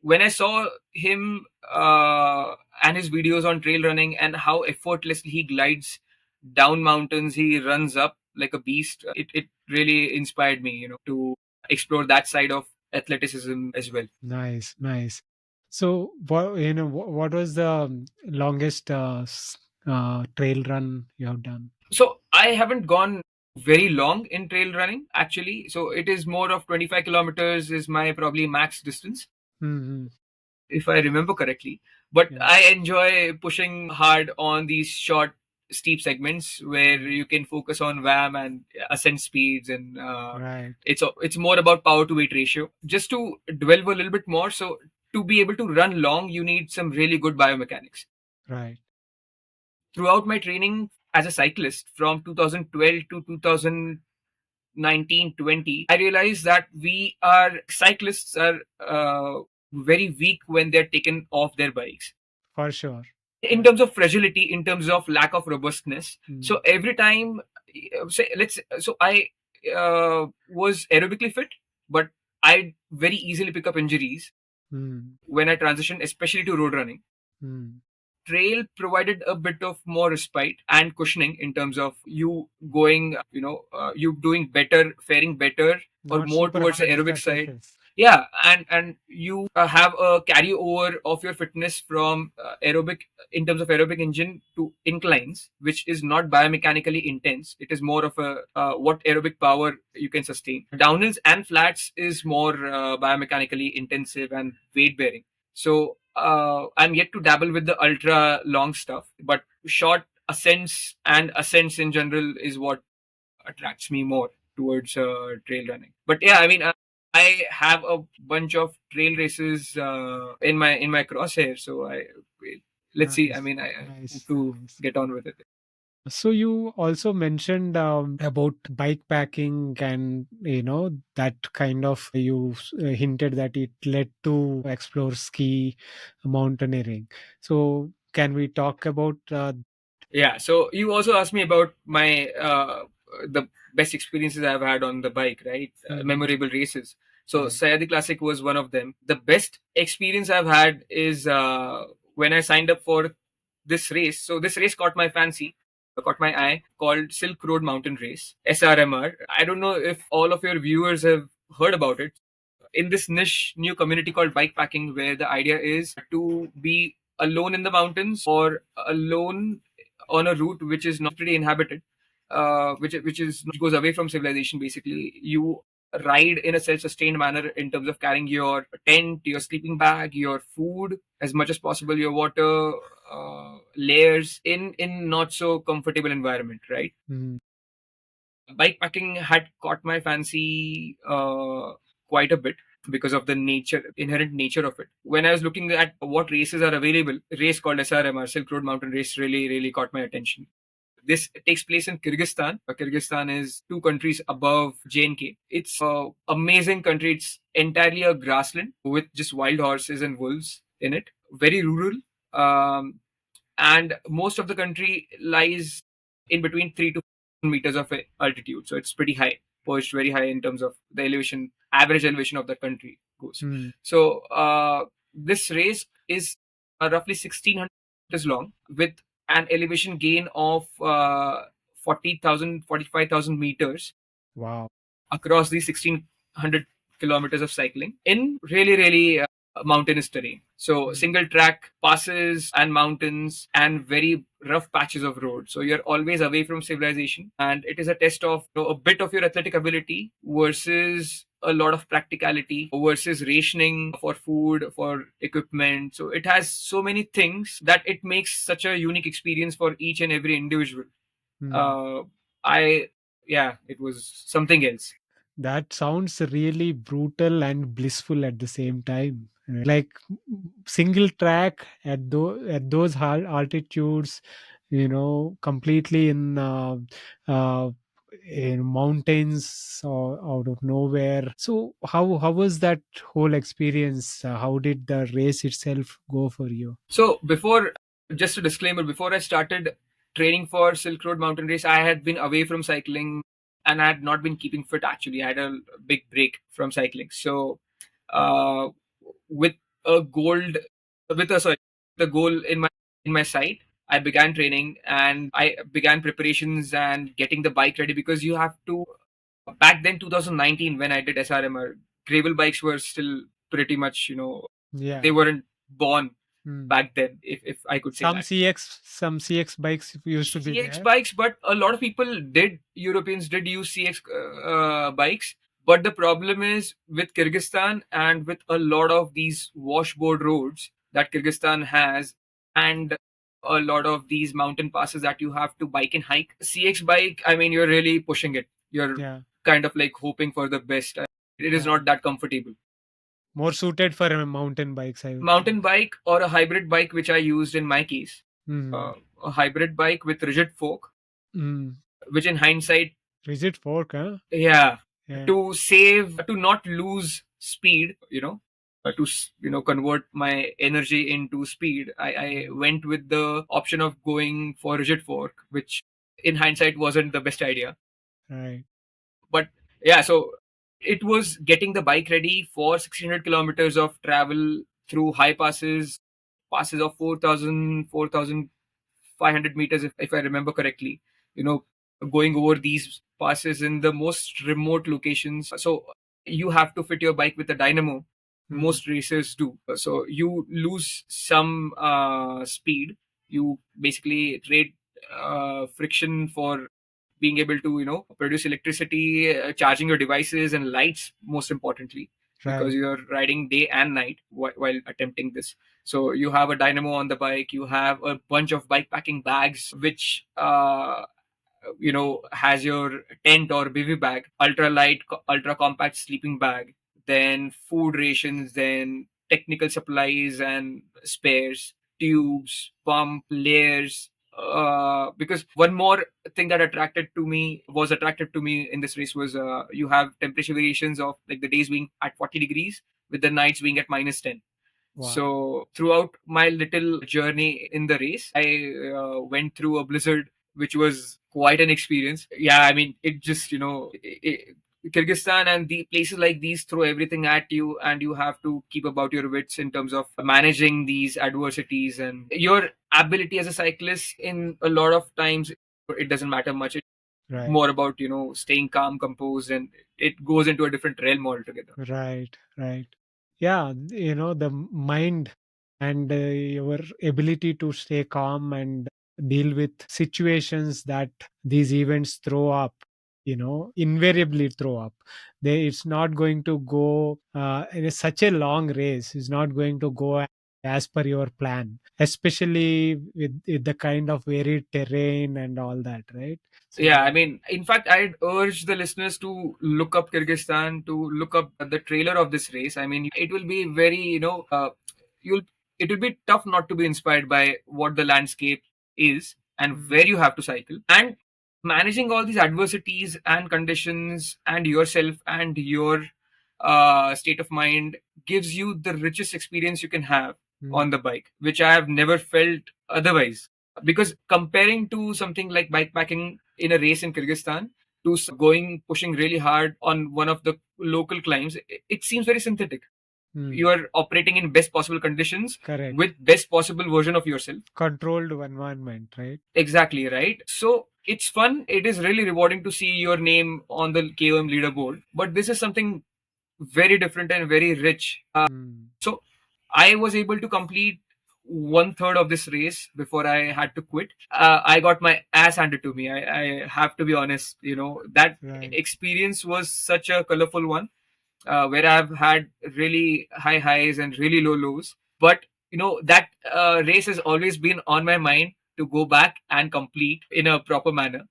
when I saw him and his videos on trail running, and how effortlessly he glides down mountains, he runs up like a beast. It really inspired me, to explore that side of athleticism as well. Nice. Nice. So, what was the longest trail run you have done? So I haven't gone very long in trail running actually. So it is more of 25 kilometers is my probably max distance, Mm-hmm. if I remember correctly. But Yeah. I enjoy pushing hard on these short, steep segments where Mm. you can focus on WAM and ascent speeds, and Right. it's more about power to weight ratio. Just to delve a little bit more, so to be able to run long, you need some really good biomechanics. Right. Throughout my training as a cyclist from 2012 to 2019-20, I realized that we are cyclists are very weak when they're taken off their bikes, For sure. in Yeah. terms of fragility, in terms of lack of robustness. Mm. So every time, I was aerobically fit, but I very easily pick up injuries Mm. when I transition, especially to road running. Mm. Trail provided a bit of more respite and cushioning in terms of you going, you doing better, faring better, or Not more super towards the hard aerobic side. exercises. Yeah, and you have a carryover of your fitness from aerobic, in terms of aerobic engine, to inclines, which is not biomechanically intense. It is more of a what aerobic power you can sustain. Downhills and flats is more biomechanically intensive and weight bearing. So I'm yet to dabble with the ultra long stuff, but short ascents in general is what attracts me more towards trail running. But yeah, I mean, I have a bunch of trail races in my crosshair, so let's see. I Nice. mean, I hope Nice. to Nice. get on with it. So you also mentioned about bike packing, and that kind of you hinted that it led to explore ski mountaineering. So can we talk about Yeah. So you also asked me about my the best experiences I've had on the bike, right? Memorable races. So Right. Sayadi Classic was one of them. The best experience I've had is when I signed up for this race. So this race caught my fancy, caught my eye, called Silk Road Mountain Race, SRMR. I don't know if all of your viewers have heard about it. In this niche new community called bikepacking, where the idea is to be alone in the mountains or alone on a route which is not pretty inhabited, which goes away from civilization. Basically, you ride in a self-sustained manner in terms of carrying your tent, your sleeping bag, your food as much as possible, your water, layers in not so comfortable environment, right? Mm. Bikepacking had caught my fancy quite a bit because of the inherent nature of it. When I was looking at what races are available, a race called SRMR, Silk Road Mountain Race, really caught my attention. This takes place in Kyrgyzstan. Kyrgyzstan is two countries above JNK. It's an amazing country. It's entirely a grassland with just wild horses and wolves in it. Very rural. Um, and most of the country lies in between 3 to 4 meters of altitude, so it's pretty high, perched very high in terms of the elevation, average elevation of the country goes. Mm. So this race is roughly 1600 meters long, with an elevation gain of 40,000 meters Wow. across these 1600 kilometers of cycling in really mountainous terrain. So Mm. single track passes and mountains and very rough patches of road. So you're always away from civilization, and it is a test of, a bit of your athletic ability versus a lot of practicality versus rationing for food, for equipment. So it has so many things that it makes such a unique experience for each and every individual. Mm. uh, I Yeah, it was something else. That sounds really brutal and blissful at the same time. Like single track at those high altitudes, completely uh, in mountains or out of nowhere. So how was that whole experience? How did the race itself go for you? So before, just a disclaimer, before I started training for Silk Road Mountain Race, I had been away from cycling and I had not been keeping fit. Actually, I had a big break from cycling. So, uh, with a gold, with a sorry, the goal in my sight, I began training and I began preparations and getting the bike ready, because you have to. Back then, 2019, when I did SRMR, gravel bikes were still pretty much, they Yeah. weren't born Hmm. back then, if I could say that. Some CX bikes used to be CX there. bikes, but a lot of people did, Europeans did use CX bikes. But the problem is with Kyrgyzstan and with a lot of these washboard roads that Kyrgyzstan has, and a lot of these mountain passes that you have to bike and hike. CX bike, I mean, you're really pushing it. You're Yeah. kind of like hoping for the best. It is Yeah. not that comfortable. More suited for mountain bikes, I would think. Mountain bike or a hybrid bike, which I used in my case, Mm. uh, a hybrid bike with rigid fork, Mm. which in hindsight, Rigid fork, huh? yeah, Yeah. to not lose speed, convert my energy into speed, I Mm. went with the option of going for rigid fork, which in hindsight wasn't the best idea. Right. But yeah, so it was getting the bike ready for 1600 kilometers of travel through high passes of 4,500 meters, if I remember correctly. You know, going over these passes in the most remote locations. So you have to fit your bike with a dynamo. Mm. Most racers do. So you lose some speed. You basically trade friction for being able to, produce electricity, charging your devices and lights, most importantly, because Right. you're riding day and night while attempting this. So you have a dynamo on the bike, you have a bunch of bike packing bags, which has your tent or bivy bag, ultra light, ultra compact sleeping bag, then food rations, then technical supplies and spares, tubes, pump, layers. Because one more thing that attracted to me in this race was, you have temperature variations of, like, the days being at 40 degrees with the nights being at -10. Wow. So throughout my little journey in the race, I went through a blizzard, which was quite an experience. Yeah, I mean, it just, Kyrgyzstan and the places like these throw everything at you, and you have to keep about your wits in terms of managing these adversities. And your ability as a cyclist, in a lot of times, it doesn't matter much. It's Right. more about, staying calm, composed, and it goes into a different realm altogether. Right, right. Yeah, the mind and your ability to stay calm and deal with situations that these events throw up, invariably throw up. It's not going to go such a long race. It's not going to go as per your plan, especially with the kind of varied terrain and all that, right? Yeah, So, I mean, in fact, I'd urge the listeners to look up Kyrgyzstan, to look up the trailer of this race. I mean, it will be very, you'll, it will be tough not to be inspired by what the landscape is and where you have to cycle. And managing all these adversities and conditions and yourself and your state of mind gives you the richest experience you can have on the bike, which I have never felt otherwise. Because comparing to something like bikepacking in a race in Kyrgyzstan to going pushing really hard on one of the local climbs, it seems very synthetic. mm, You are operating in best possible conditions correct. with best possible version of yourself. Controlled environment, right? Exactly, right? So it's fun. It is really rewarding to see your name on the KOM leaderboard. But this is something very different and very rich. Mm. So I was able to complete one third of this race before I had to quit. I got my ass handed to me. I have to be honest. That Right. experience was such a colorful one, where I've had really high highs and really low lows. But that race has always been on my mind to go back and complete in a proper manner.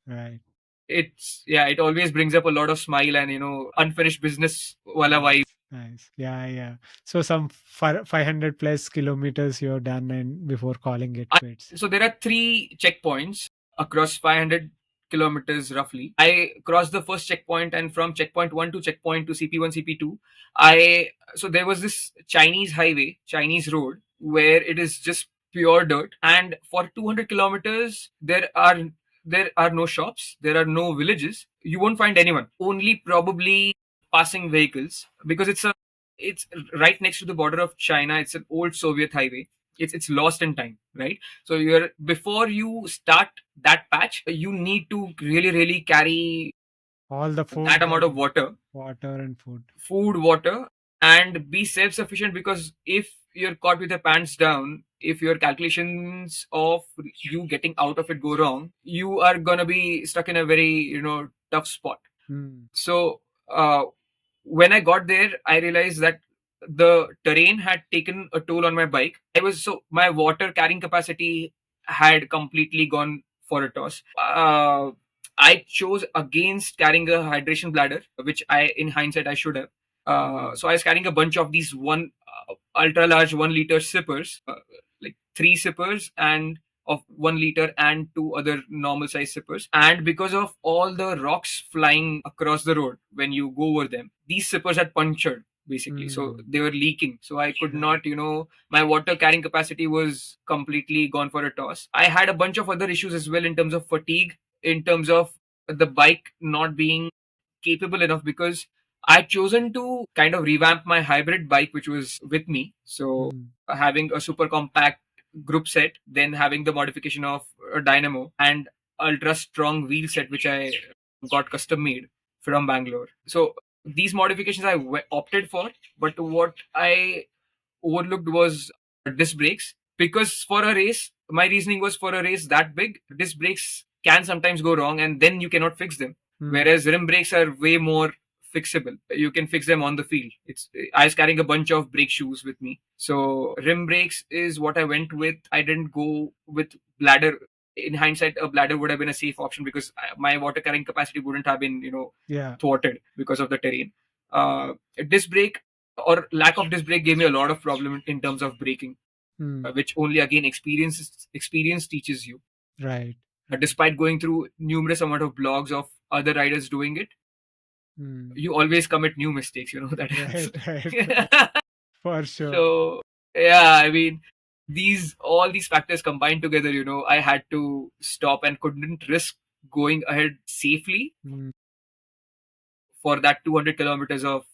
Right. It's yeah, it always brings up a lot of smile and unfinished business wala vibe. Nice. Nice. Yeah, yeah. So some 500 plus kilometers you've done and before calling it quits. So there are three checkpoints across 500 kilometers roughly. I crossed the first checkpoint, and from checkpoint 1 to checkpoint to CP1, CP2, there was this Chinese highway, Chinese road, where it is just pure dirt, and for 200 kilometers there are no shops, there are no villages. You won't find anyone. Only probably passing vehicles, because it's right next to the border of China. It's an old Soviet highway. It's lost in time, right? So you're before you start that patch, you need to really carry All the that food amount of and water, water and food. food, water, and be self-sufficient. Because if you're caught with your pants down, if your calculations of you getting out of it go wrong, you are gonna be stuck in a very tough spot. Mm. So when I got there, I realized that the terrain had taken a toll on my bike. My water carrying capacity had completely gone for a toss. I chose against carrying a hydration bladder, which in hindsight, I should have. Mm. So I was carrying a bunch of these ultra large 1 liter sippers, like three sippers and of 1 liter and two other normal size sippers. And because of all the rocks flying across the road when you go over them, these sippers had punctured basically. So Mm. they were leaking. So I could Right. not, my water carrying capacity was completely gone for a toss. I had a bunch of other issues as well in terms of fatigue, in terms of the bike not being capable enough, because I'd chosen to kind of revamp my hybrid bike, which was with me. So Mm. having a super compact group set, then having the modification of a dynamo and ultra strong wheel set, which I got custom made from Bangalore. So these modifications I opted for, but what I overlooked was disc brakes, because for a race, my reasoning was, for a race that big, disc brakes can sometimes go wrong and then you cannot fix them, Mm. whereas rim brakes are way more fixable. You can fix them on the field. It's I was carrying a bunch of brake shoes with me, so rim brakes is what I went with. I didn't go with bladder. In hindsight, a bladder would have been a safe option, because my water carrying capacity wouldn't have been Yeah. thwarted because of the terrain. Disc brake or lack of disc brake gave me a lot of problem in terms of braking, Mm. which only again experience teaches you. Right. Right. Despite going through numerous amount of blogs of other riders doing it, Mm. you always commit new mistakes. That Right. happens. Right. For sure. So yeah, I mean, These all these factors combined together, I had to stop and couldn't risk going ahead safely Mm, for that 200 kilometers of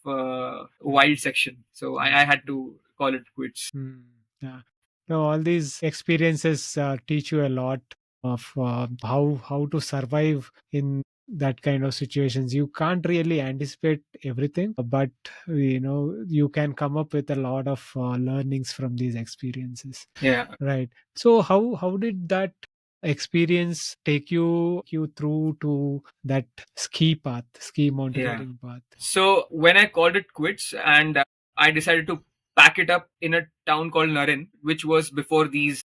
wild section. So I mm, had to call it quits. mm. Yeah. So all these experiences teach you a lot of how to survive in that kind of situations. You can't really anticipate everything, but you can come up with a lot of learnings from these experiences. Yeah. Right. So how did that experience take you through to that ski Yeah. mountaineering path? So when I called it quits and I decided to pack it up in a town called Narin, which was before this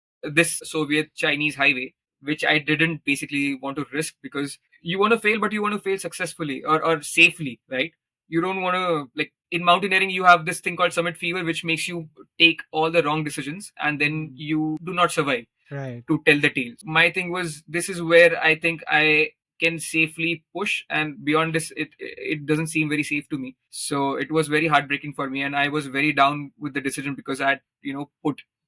Soviet Chinese highway, which I didn't basically want to risk because you want to fail, but you want to fail successfully or safely, right? You don't want to, like, in mountaineering you have this thing called summit fever, which makes you take all the wrong decisions and then Mm, you do not survive right. to tell the tale. My thing was, this is where I think I can safely push, and beyond this, it doesn't seem very safe to me. So it was very heartbreaking for me, and I was very down with the decision because I had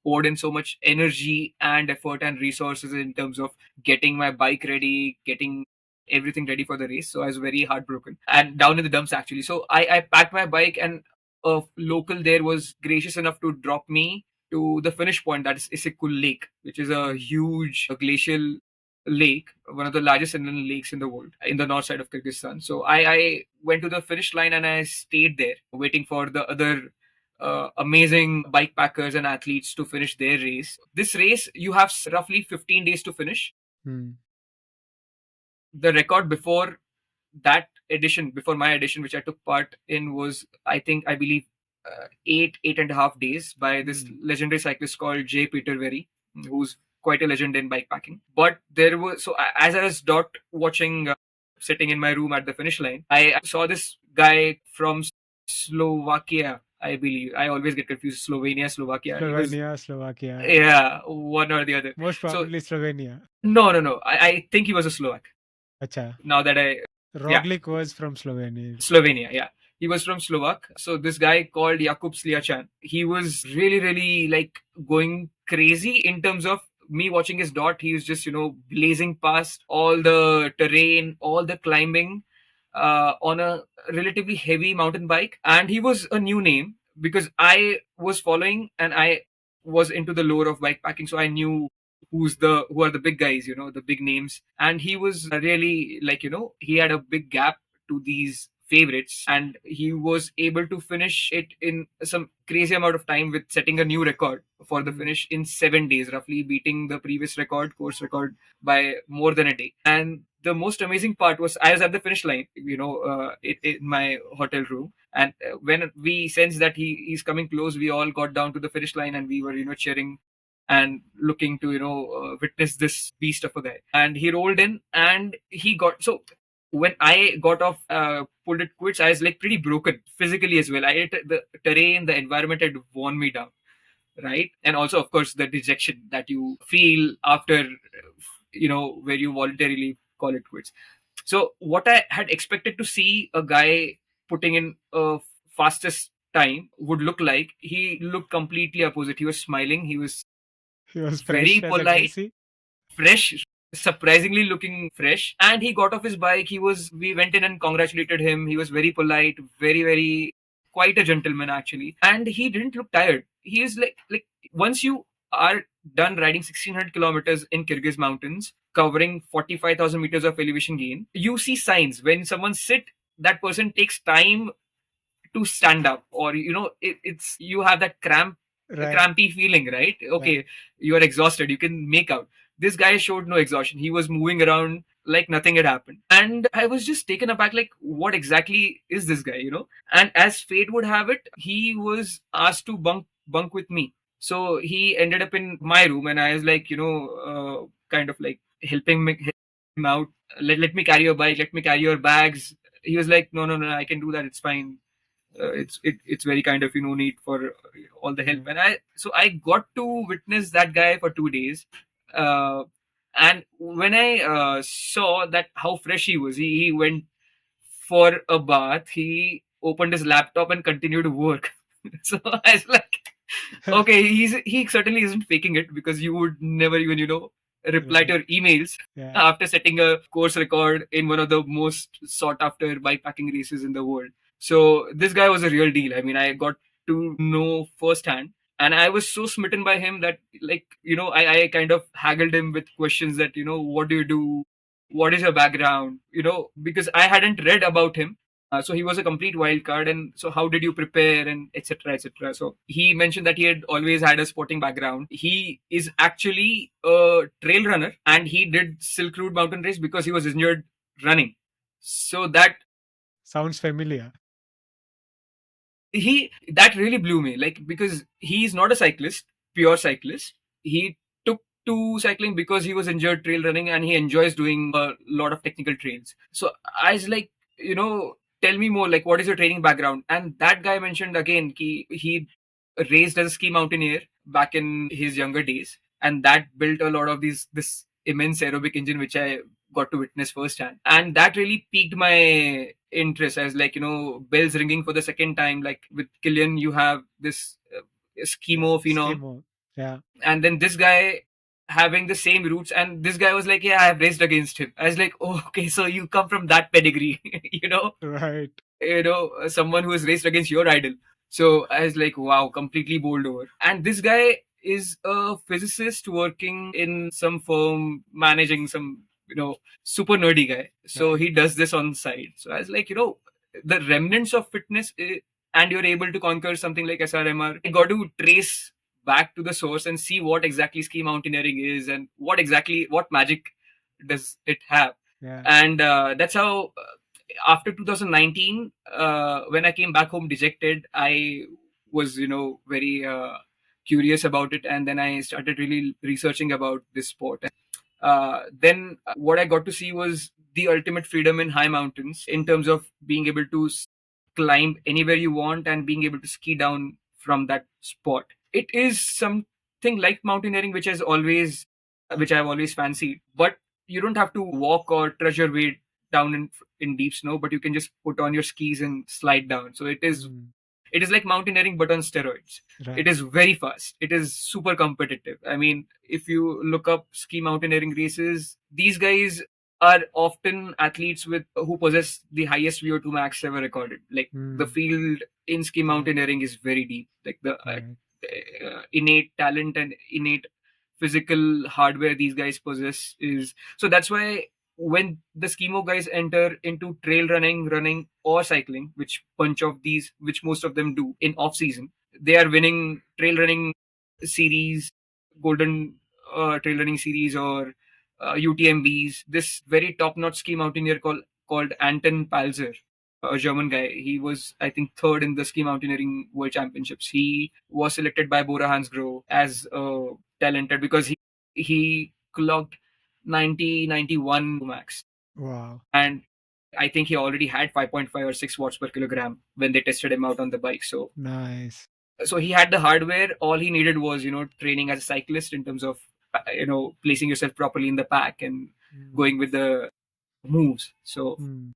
poured in so much energy and effort and resources in terms of getting my bike ready, getting everything ready for the race. So I was very heartbroken and down in the dumps actually. So I packed my bike, and a local there was gracious enough to drop me to the finish point, that is Isikul Lake, which is a Mm, huge glacial lake, one of the largest inland lakes in the world, in the north side of Kyrgyzstan. So I went to the finish line and I stayed there waiting for the other amazing bike packers and athletes to finish their race. This race, you have roughly 15 days to finish. mm, The record before that edition, before my edition, which I took part in, was, I believe, 8.5 days by this mm. legendary cyclist called Jay Peter Very, who's quite a legend in bikepacking. But there was, so as I was dot watching, sitting in my room at the finish line, I saw this guy from Slovakia. I believe I always get confused. Slovenia, Slovakia. He was, Slovenia, Slovakia. yeah, one or the other. Most So probably Slovenia. no, no, no. I think he was a Slovak. Acha. Now that yeah, Roglic was from Slovenia. Slovenia, yeah. He was from Slovak. So this guy called Jakub Sliachan, he was really, really like going crazy in terms of me watching his dot. He was just, blazing past all the terrain, all the climbing on a relatively heavy mountain bike. And he was a new name because I was following and I was into the lore of bikepacking. So I knew who are the big guys, the big names. And he was really like, he had a big gap to these favorites, and he was able to finish it in some crazy amount of time with setting a new record for the Mm, finish in 7 days, roughly beating the previous course record by more than a day. And the most amazing part was I was at the finish line, in my hotel room, and when we sensed that he's coming close, we all got down to the finish line and we were, cheering and looking to witness this beast of a guy. And he rolled in and he got, so when I got off, pulled it quits, I was like pretty broken physically as well. The terrain, the environment had worn me down, right? And also, of course, the dejection that you feel after, where you voluntarily call it quits. So what I had expected to see a guy putting in a fastest time would look like, he looked completely opposite. He was smiling. He was he was very fresh as I can polite, see. fresh, surprisingly looking fresh. And he got off his bike. We went in and congratulated him. He was very polite, very, very, quite a gentleman actually. And he didn't look tired. He is like, once you are done riding 1600 kilometers in Kyrgyz mountains, covering 45,000 meters of elevation gain, you see signs. When someone sit, that person takes time to stand up, or it's, you have that Right, crampy feeling, right? right. Okay, you are exhausted, you can make out. This guy showed no exhaustion. He was moving around like nothing had happened, and I was just taken aback, like, what exactly is this guy, and as fate would have it, he was asked to bunk with me. So he ended up in my room, and I was like, kind of like helping him out. Let me carry your bike, let me carry your bags. He was like, no, no, no, I can do that, it's fine. It's very kind of, no need for all the help. Mm. And I got to witness that guy for 2 days. Uh, and when I saw that how fresh he was, he went for a bath, he opened his laptop and continued to work. So I was like, Okay, he certainly isn't faking it, because you would never even reply to Right. your emails Yeah. after setting a course record in one of the most sought after bikepacking races in the world. So this guy was a real deal. I mean, I got to know firsthand, and I was so smitten by him that, like, I kind of haggled him with questions that, what do you do, what is your background, because I hadn't read about him. So he was a complete wild card, and so how did you prepare, and etc. etc. So he mentioned that he had always had a sporting background. He is actually a trail runner, and he did Silk Route mountain race because he was injured running. So Sounds familiar. he that really blew me, like, because he's not a cyclist, pure cyclist. He took to cycling because he was injured trail running, and he enjoys doing a lot of technical trails. So I was like, tell me more, like, what is your training background? And that guy mentioned again he raced as a ski mountaineer back in his younger days, and that built a lot of this immense aerobic engine, which I got to witness firsthand. And that really piqued my interest, as, like, bells ringing for the second time. Like with Killian, you have this Yeah. schemo phenom, Schemo. Yeah. and then this guy having the same roots. And this guy was like, yeah, I have raced against him. I was like, oh, okay, so you come from that pedigree. Right. Someone who has raced against your idol. So I was like, wow, completely bowled over. And this guy is a physicist working in some firm, managing some, super nerdy guy. So Right. he does this on side. So I was like, the remnants of fitness, and you're able to conquer something like SRMR. I got to trace back to the source and see what exactly ski mountaineering is, and what magic does it have. Yeah. And that's how, after 2019, when I came back home dejected, I was, very curious about it, and then I started really researching about this sport. Then what I got to see was the ultimate freedom in high mountains, in terms of being able to climb anywhere you want and being able to ski down from that spot. It is something like mountaineering, which I've always fancied, but you don't have to walk or trudge your way down in deep snow, but you can just put on your skis and slide down. So Mm. it is like mountaineering but on steroids. It Right. is very fast. It is super competitive. I mean, if you look up ski mountaineering races, these guys are often athletes with who possess the highest VO2 max ever recorded. Like, the Mm. field in ski Yeah. mountaineering is very deep. Like the Right. innate talent and innate physical hardware these guys possess is, so that's why when the schemo guys enter into trail running or cycling, which most of them do in off season, they are winning trail running series, golden trail running series, or UTMBs. This very top notch ski mountaineer called Anton Palzer, a German guy. He was, I think, third in the ski mountaineering world championships. He was selected by Bora Hansgrohe as talented because he clocked 90-91 max, Wow. and I think he already had 5.5 or 6 watts per kilogram when they tested him out on the bike. Nice. So he had the hardware. All he needed was, training as a cyclist, in terms of placing yourself properly in the pack and Mm. going with the moves. So Mm.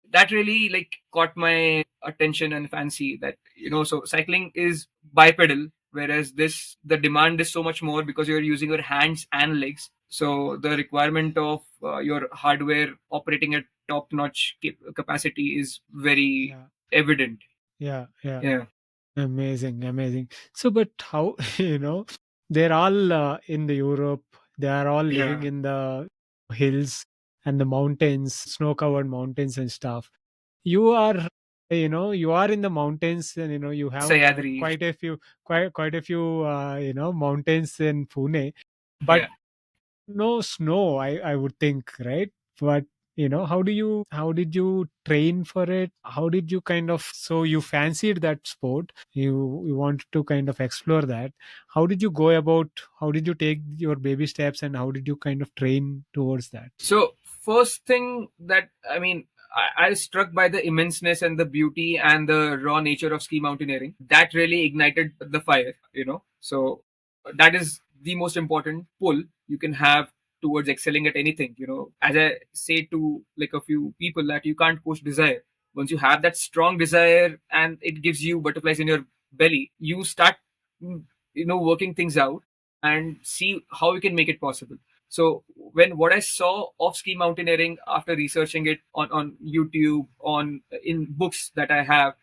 that really, like, caught my attention and fancy, that, so cycling is bipedal, whereas the demand is so much more because you're using your hands and legs. So the requirement of your hardware operating at top notch capacity is very Yeah. evident. Yeah. Yeah. Yeah. Amazing, amazing. So, but how, they're all in the Europe, they are all living Yeah. in the hills and the mountains, snow-covered mountains and stuff. You are, you are in the mountains, and you have Sayadri. quite a few, mountains in Pune, but Yeah. no snow, I would think, right? But how did you train for it? How did you kind of, so you fancied that sport, you wanted to kind of explore that. How did you go about, how did you take your baby steps, and how did you kind of train towards that? So first thing that, I mean, I was struck by the immenseness and the beauty and the raw nature of ski mountaineering. That really ignited the fire. So that is the most important pull you can have towards excelling at anything. As I say to, like, a few people, that you can't push desire. Once you have that strong desire and it gives you butterflies in your belly, you start mm, working things out and see how we can make it possible. So when what I saw of ski mountaineering after researching it on YouTube, on in books that I have,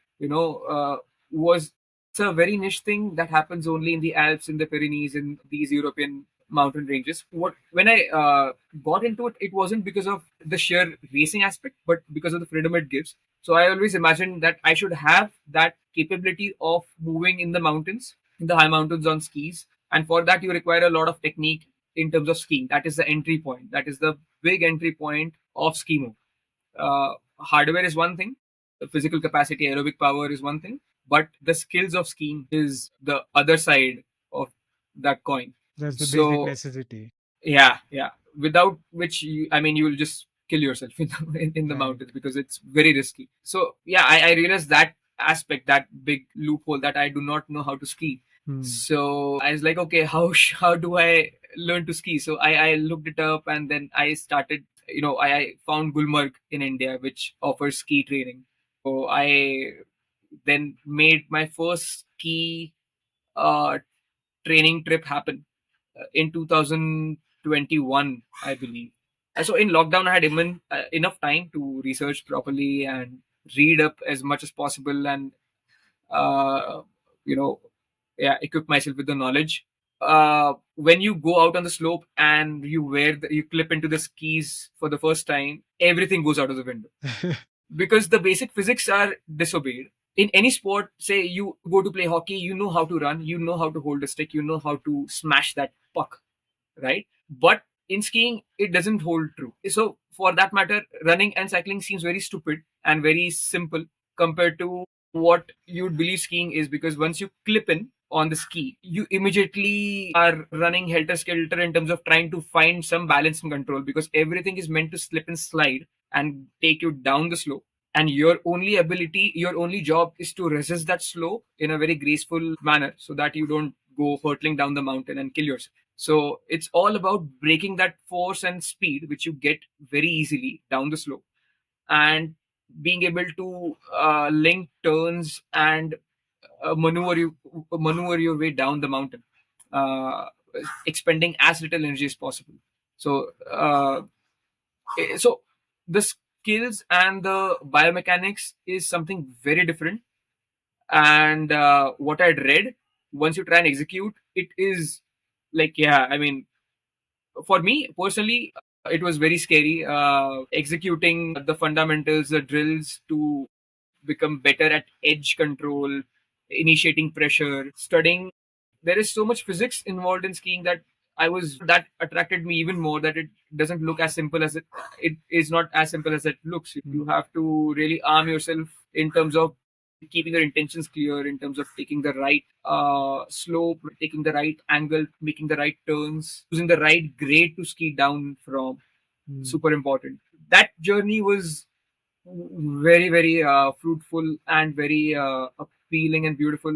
was it's a very niche thing that happens only in the Alps, in the Pyrenees, in these European mountain ranges. What when I got into it, it wasn't because of the sheer racing aspect, but because of the freedom it gives. So I always imagined that I should have that capability of moving in the mountains, in the high mountains on skis. And for that, you require a lot of technique in terms of skiing. That is the entry point. That is the big entry point of ski move. Hardware is one thing, the physical capacity, aerobic power is one thing, but the skills of skiing is the other side of that coin. That's the basic So necessity. yeah, yeah. Without which, you will just kill yourself in the Right. mountains because it's very risky. So yeah, I realized that aspect, that big loophole, that I do not know how to ski. Hmm. So I was like, okay, how do I learn to ski? So I looked it up, and then I started. I found Gulmarg in India, which offers ski training. So I then made my first ski uh, training trip happen in 2021, I believe. So in lockdown, I had enough time to research properly and read up as much as possible, and uh, you know, yeah, equip myself with the knowledge. When you go out on the slope and you clip into the skis for the first time, everything goes out of the window because the basic physics are disobeyed. In any sport, say you go to play hockey, you know how to run, you know how to hold a stick, you know how to smash that puck, right? But in skiing, it doesn't hold true. So, for that matter, running and cycling seems very stupid and very simple compared to what you'd believe skiing is, because once you clip in on the ski, you immediately are running helter skelter in terms of trying to find some balance and control, because everything is meant to slip and slide and take you down the slope. And your only job is to resist that slope in a very graceful manner so that you don't go hurtling down the mountain and kill yourself. So it's all about breaking that force and speed, which you get very easily down the slope, and being able to link turns and maneuver your way down the mountain, uh, expending as little energy as possible. So, so the skills and the biomechanics is something very different. And what I'd read, once you try and execute, it is like, yeah, for me personally, it was very scary executing the fundamentals, the drills to become better at edge control, initiating pressure, studying. There is so much physics involved in skiing that attracted me even more, that it doesn't look as simple as it is not as simple as it looks. Hmm. You have to really arm yourself in terms of keeping your intentions clear, in terms of taking the right slope, taking the right angle, making the right turns, using the right grade to ski down from. Hmm. Super important. That journey was very, very fruitful and very appealing and beautiful,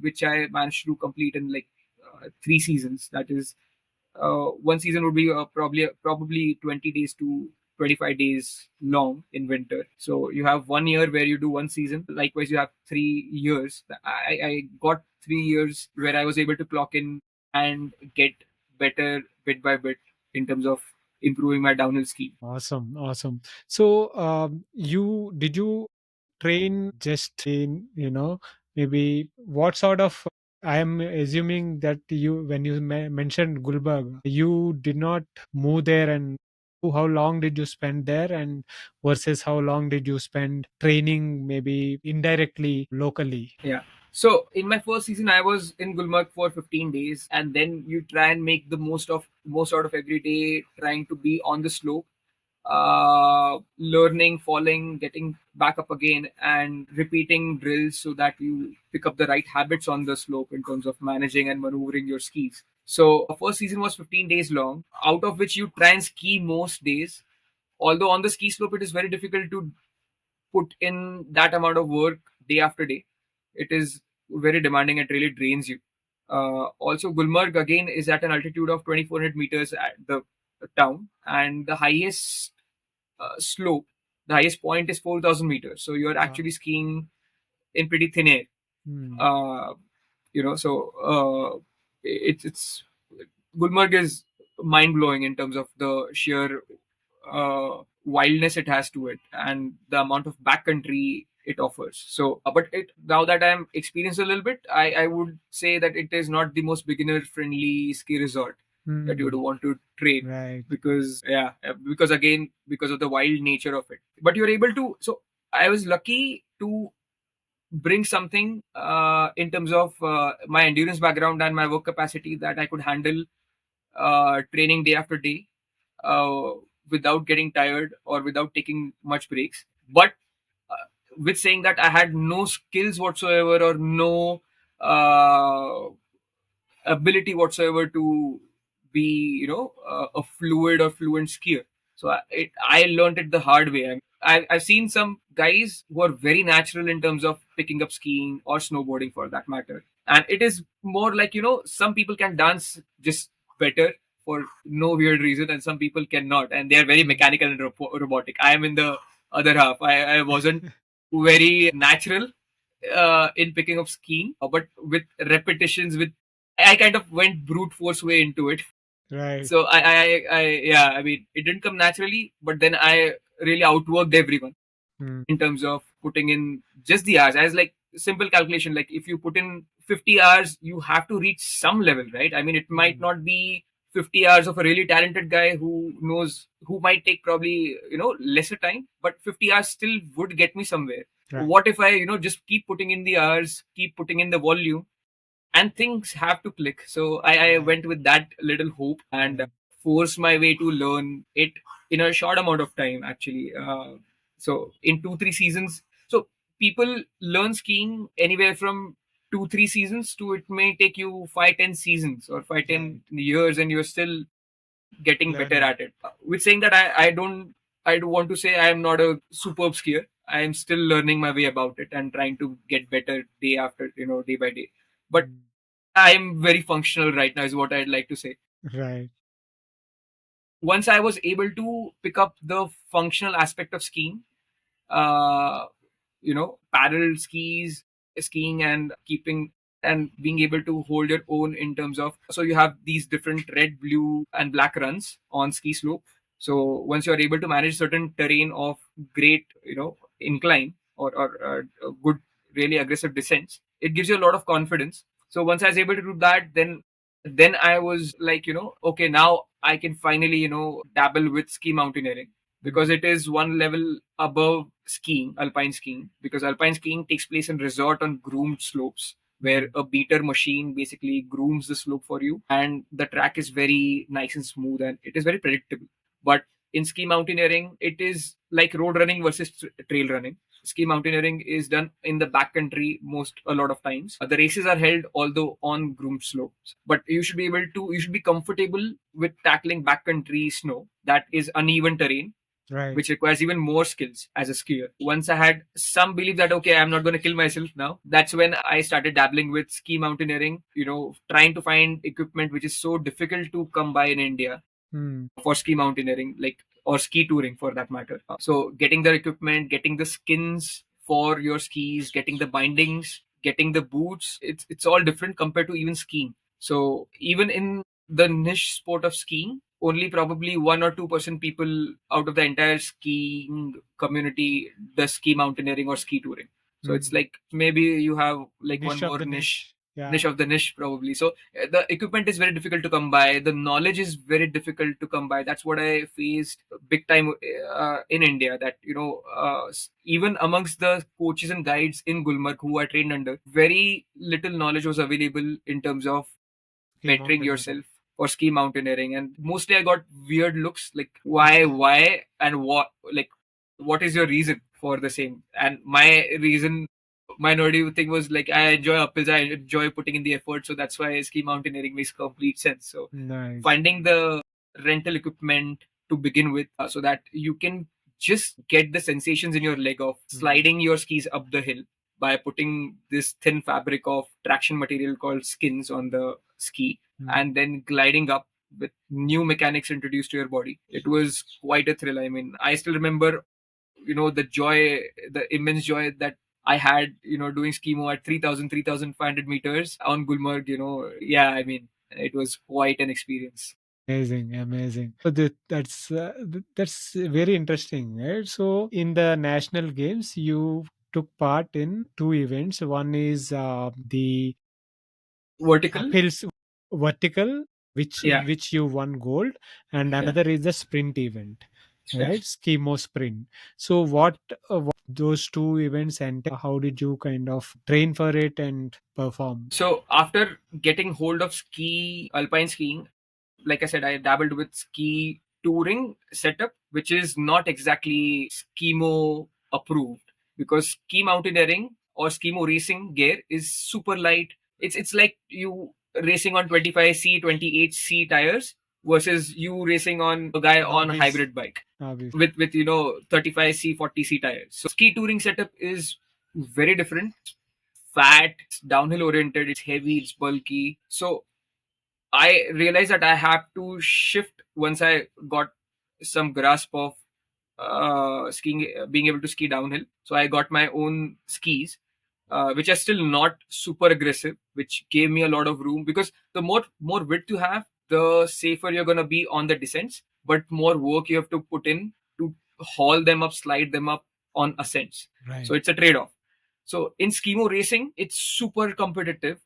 which I managed to complete in like 3 seasons. That is, one season would be probably 20 days to 25 days long in winter. So you have 1 year where you do one season. Likewise, you have 3 years. I got 3 years where I was able to clock in and get better bit by bit in terms of improving my downhill ski. Awesome, awesome. So, you train just in, maybe what sort of, I am assuming that you, when you mentioned Gulbarg, you did not move there, and how long did you spend there, and versus how long did you spend training maybe indirectly locally? Yeah. So in my first season, I was in Gulmarg for 15 days, and then you try and make the most out of every day, trying to be on the slope, learning, falling, getting back up again, and repeating drills so that you pick up the right habits on the slope in terms of managing and maneuvering your skis. So first season was 15 days long, out of which you try and ski most days. Although on the ski slope, it is very difficult to put in that amount of work day after day. It is very demanding. It really drains you. Also, Gulmarg again is at an altitude of 2,400 meters at the town, and the highest slope, the highest point is 4,000 meters. So you're Wow. actually skiing in pretty thin air. Hmm. Uh, So it's Gulmarg is mind blowing in terms of the sheer wildness it has to it and the amount of backcountry it offers. So, but it now that I'm experienced a little bit, I would say that it is not the most beginner friendly ski resort that you would Hmm. want to trade, Right. because yeah, because again, because of the wild nature of it. But you're able to. So I was lucky to bring something in terms of my endurance background and my work capacity, that I could handle training day after day uh, without getting tired or without taking much breaks. But uh, with saying that, I had no skills whatsoever or no uh, ability whatsoever to be, a fluid or fluent skier. So I learned it the hard way. I've seen some guys who are very natural in terms of picking up skiing or snowboarding for that matter. And it is more like, some people can dance just better for no weird reason, and some people cannot. And they are very Hmm. mechanical and robotic. I am in the other half. I wasn't very natural in picking up skiing, but with repetitions, I kind of went brute force way into it. Right. So yeah, I mean, it didn't come naturally, but then I really outworked everyone Hmm. in terms of putting in just the hours. As like simple calculation, like if you put in 50 hours, you have to reach some level, right? I mean, it might Hmm. not be 50 hours of a really talented guy who might take probably, lesser time, but 50 hours still would get me somewhere. Right. What if I, just keep putting in the hours, keep putting in the volume, and things have to click. So I Right. went with that little hope and Right. forced my way to learn it in a short amount of time, actually. So in 2 3 seasons. So people learn skiing anywhere from 2 3 seasons to it may take you 5 10 seasons or five Right. ten years, and you're still getting better Learning. at it. With saying that, I do want to say I am not a superb skier. I am still learning my way about it and trying to get better day after, day by day. But Hmm. I am very functional right now, is what I'd like to say. Right. Once I was able to pick up the functional aspect of skiing, uh, paddle skis, skiing, and keeping and being able to hold your own in terms of, so you have these different red, blue, and black runs on ski slope. So once you're able to manage certain terrain of great, incline or good, really aggressive descents, it gives you a lot of confidence. So once I was able to do that, then I was like, okay, now I can finally, dabble with ski mountaineering, because Hmm. it is one level above skiing, alpine skiing, because alpine skiing takes place in resort on groomed slopes where Hmm. a beater machine basically grooms the slope for you, and the track is very nice and smooth and it is very predictable. But in ski mountaineering, it is like road running versus trail running. Ski mountaineering is done in the backcountry most a lot of times. The races are held although on groomed slopes, but you should be comfortable with tackling backcountry snow that is uneven terrain, Right. which requires even more skills as a skier. Once I had some belief that, okay, I'm not going to kill myself now, that's when I started dabbling with ski mountaineering, trying to find equipment which is so difficult to come by in India Hmm. for ski mountaineering, like, or ski touring for that matter. So getting the equipment, getting the skins for your skis, getting the bindings, getting the boots, it's all different compared to even skiing. So even in the niche sport of skiing, only probably 1 or 2% people out of the entire skiing community does ski mountaineering or ski touring. So it's Hmm. like maybe you have like one Niche of more the niche niche. Yeah. niche of the niche probably. So the equipment is very difficult to come by, the knowledge is very difficult to come by. That's what I faced big time in India, that even amongst the coaches and guides in Gulmarg who I trained under, very little knowledge was available in terms of Ski bettering mountaineering. yourself for ski mountaineering. And mostly I got weird looks like, why and what, like, what is your reason for the same? And my reason, my nerdy thing was like, I enjoy uphills, I enjoy putting in the effort, so that's why ski mountaineering makes complete sense. So Nice. finding the rental equipment to begin with, so that you can just get the sensations in your leg of Hmm. sliding your skis up the hill by putting this thin fabric of traction material called skins on the ski, Hmm. and then gliding up with new mechanics introduced to your body. It was quite a thrill. I mean, I still remember, the joy, the immense joy that I had, doing skimo at 3,500 meters on Gulmarg, yeah, I mean, it was quite an experience. Amazing, amazing. So that's very interesting, right? So in the national games, you took part in two events. One is the Vertical, uphills vertical, yeah. which you won gold, and Yeah. another is the sprint event, Yeah. right? Skimo sprint. So what those two events entail? How did you kind of train for it and perform? So after getting hold of alpine skiing, like I said, I dabbled with ski touring setup, which is not exactly skimo approved, because ski mountaineering or skimo racing gear is super light. It's like you racing on 25C, 28C tires versus you racing on a guy on a Hobbies, hybrid bike hobbies. with 35C, 40C tires. So ski touring setup is very different. Fat, it's downhill oriented, it's heavy, it's bulky. So I realized that I have to shift once I got some grasp of skiing, being able to ski downhill. So I got my own skis, which are still not super aggressive, which gave me a lot of room, because the more width you have, the safer you're gonna be on the descents, but more work you have to put in to haul them up, slide them up on ascents. Right. So it's a trade-off. So in skimo racing, it's super competitive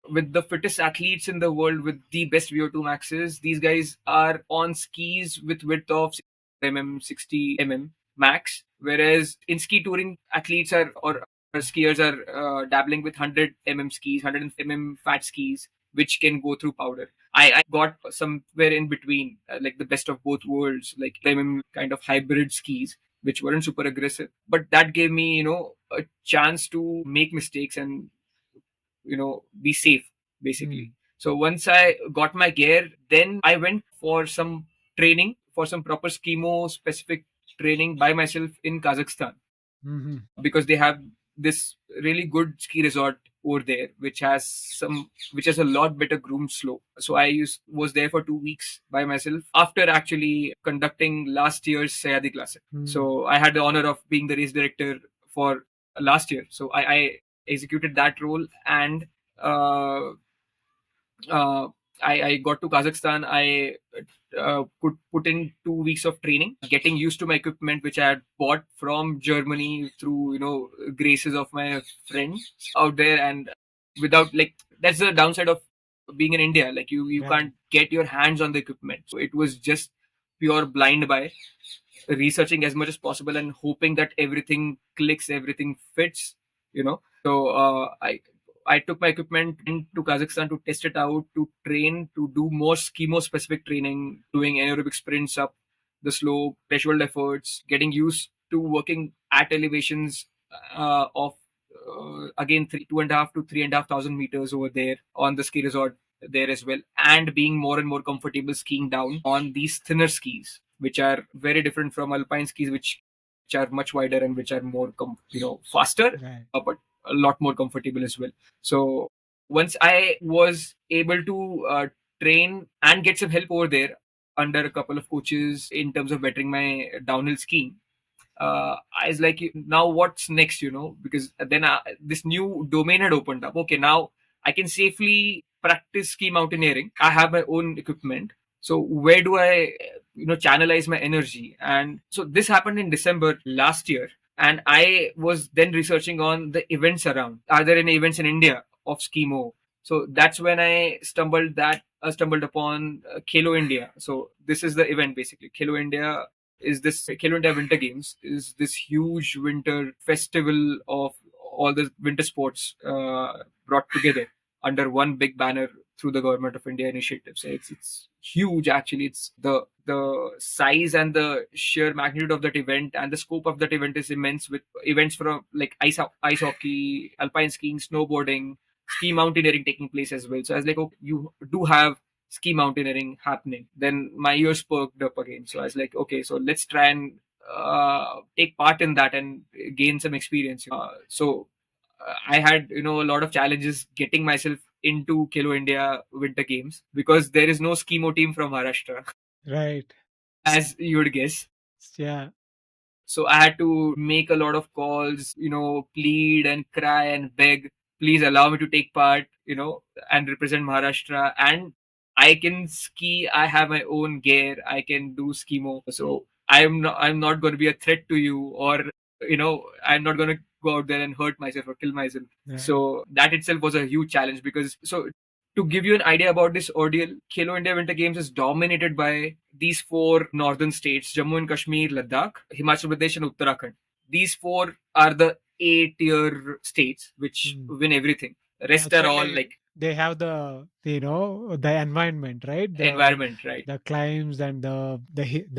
with the fittest athletes in the world with the best VO2 maxes. These guys are on skis with width of 60 mm max, whereas in ski touring, athletes are or skiers are dabbling with 100 mm skis, 100 mm fat skis, which can go through powder. I got somewhere in between, like the best of both worlds, like kind of hybrid skis, which weren't super aggressive, but that gave me, a chance to make mistakes and, be safe, basically. Mm. So once I got my gear, then I went for some training, for some proper skimo specific training by myself in Kazakhstan, Hmm. because they have this really good ski resort over there, which has a lot better groomed slope. So was there for 2 weeks by myself after actually conducting last year's Sayadi Classic. Mm. So I had the honor of being the race director for last year. So I executed that role, and uh, uh, I got to Kazakhstan. I could put in 2 weeks of training, getting used to my equipment, which I had bought from Germany through, graces of my friends out there. And without, like, that's the downside of being in India. Like, you Right. can't get your hands on the equipment. So it was just pure blind buy, researching as much as possible and hoping that everything clicks, everything fits, So I took my equipment into Kazakhstan to test it out, to train, to do more skimo specific training, doing aerobic sprints up the slope, threshold efforts, getting used to working at elevations of again 2,500 to 3,500 meters over there on the ski resort there as well, and being more and more comfortable skiing down on these thinner skis, which are very different from alpine skis, which are much wider and which are more faster, Right. but a lot more comfortable as well. So once I was able to train and get some help over there under a couple of coaches in terms of bettering my downhill skiing, I was like, now what's next, because then this new domain had opened up. Okay, now I can safely practice ski mountaineering. I have my own equipment. So where do I, channelize my energy? And so this happened in December last year. And I was then researching on the events around. Are there any events in India of skimo? So that's when I stumbled upon Khelo India. So this is the event, basically. Khelo India Winter Games is this huge winter festival of all the winter sports brought together under one big banner through the government of India initiative. So it's huge, actually. It's the size and the sheer magnitude of that event and the scope of that event is immense, with events from like ice hockey, alpine skiing, snowboarding, ski mountaineering taking place as well. So I was like, okay, you do have ski mountaineering happening. Then my ears perked up again. So I was like, okay, so let's try and take part in that and gain some experience. I had, a lot of challenges getting myself into Khelo India Winter Games, because there is no skimo team from Maharashtra, Right. as you would guess. Yeah. So I had to make a lot of calls, plead and cry and beg, please allow me to take part, and represent Maharashtra. And I can ski. I have my own gear. I can do skimo. So I'm not going to be a threat to you, or I'm not going to go out there and hurt myself or kill myself. Right. So that itself was a huge challenge, because to give you an idea about this ordeal, Khelo India Winter Games is dominated by these four northern states: Jammu and Kashmir, Ladakh, Himachal Pradesh, and Uttarakhand. These four are the A-tier states which win everything. Rest are all Actually, like they have the environment, right? environment, right? The climbs and the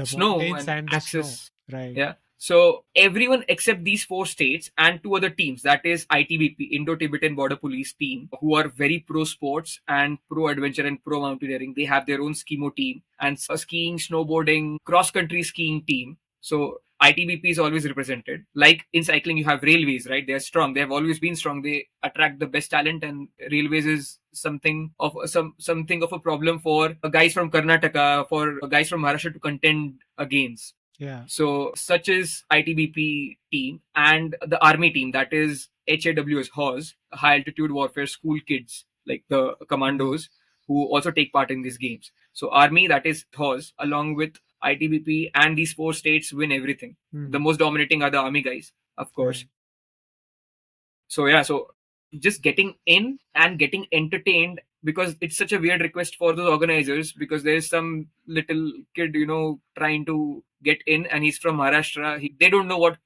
Snow mountains and and the snow, access. right? Yeah. So everyone except these four states and two other teams, that is ITBP, Indo-Tibetan Border Police team, who are very pro sports and pro adventure and pro mountaineering. They have their own skimo team and a skiing, snowboarding, cross-country skiing team. So ITBP is always represented. Like in cycling, you have railways, right? They're strong. They have always been strong. They attract the best talent, and railways is something of a problem for guys from Karnataka, for guys from Maharashtra to contend against. Yeah. So such is ITBP team, and the army team, that is HAWS, HAWS, High Altitude Warfare School Kids, like the commandos who also take part in these games. So army, that is HAWS, along with ITBP, and these four states win everything. The Mm. most dominating are the army guys, of course. Right. So yeah, so just getting in and getting entertained, because it's such a weird request for those organizers, because there's some little kid, trying to get in, and he's from Maharashtra. They don't know what,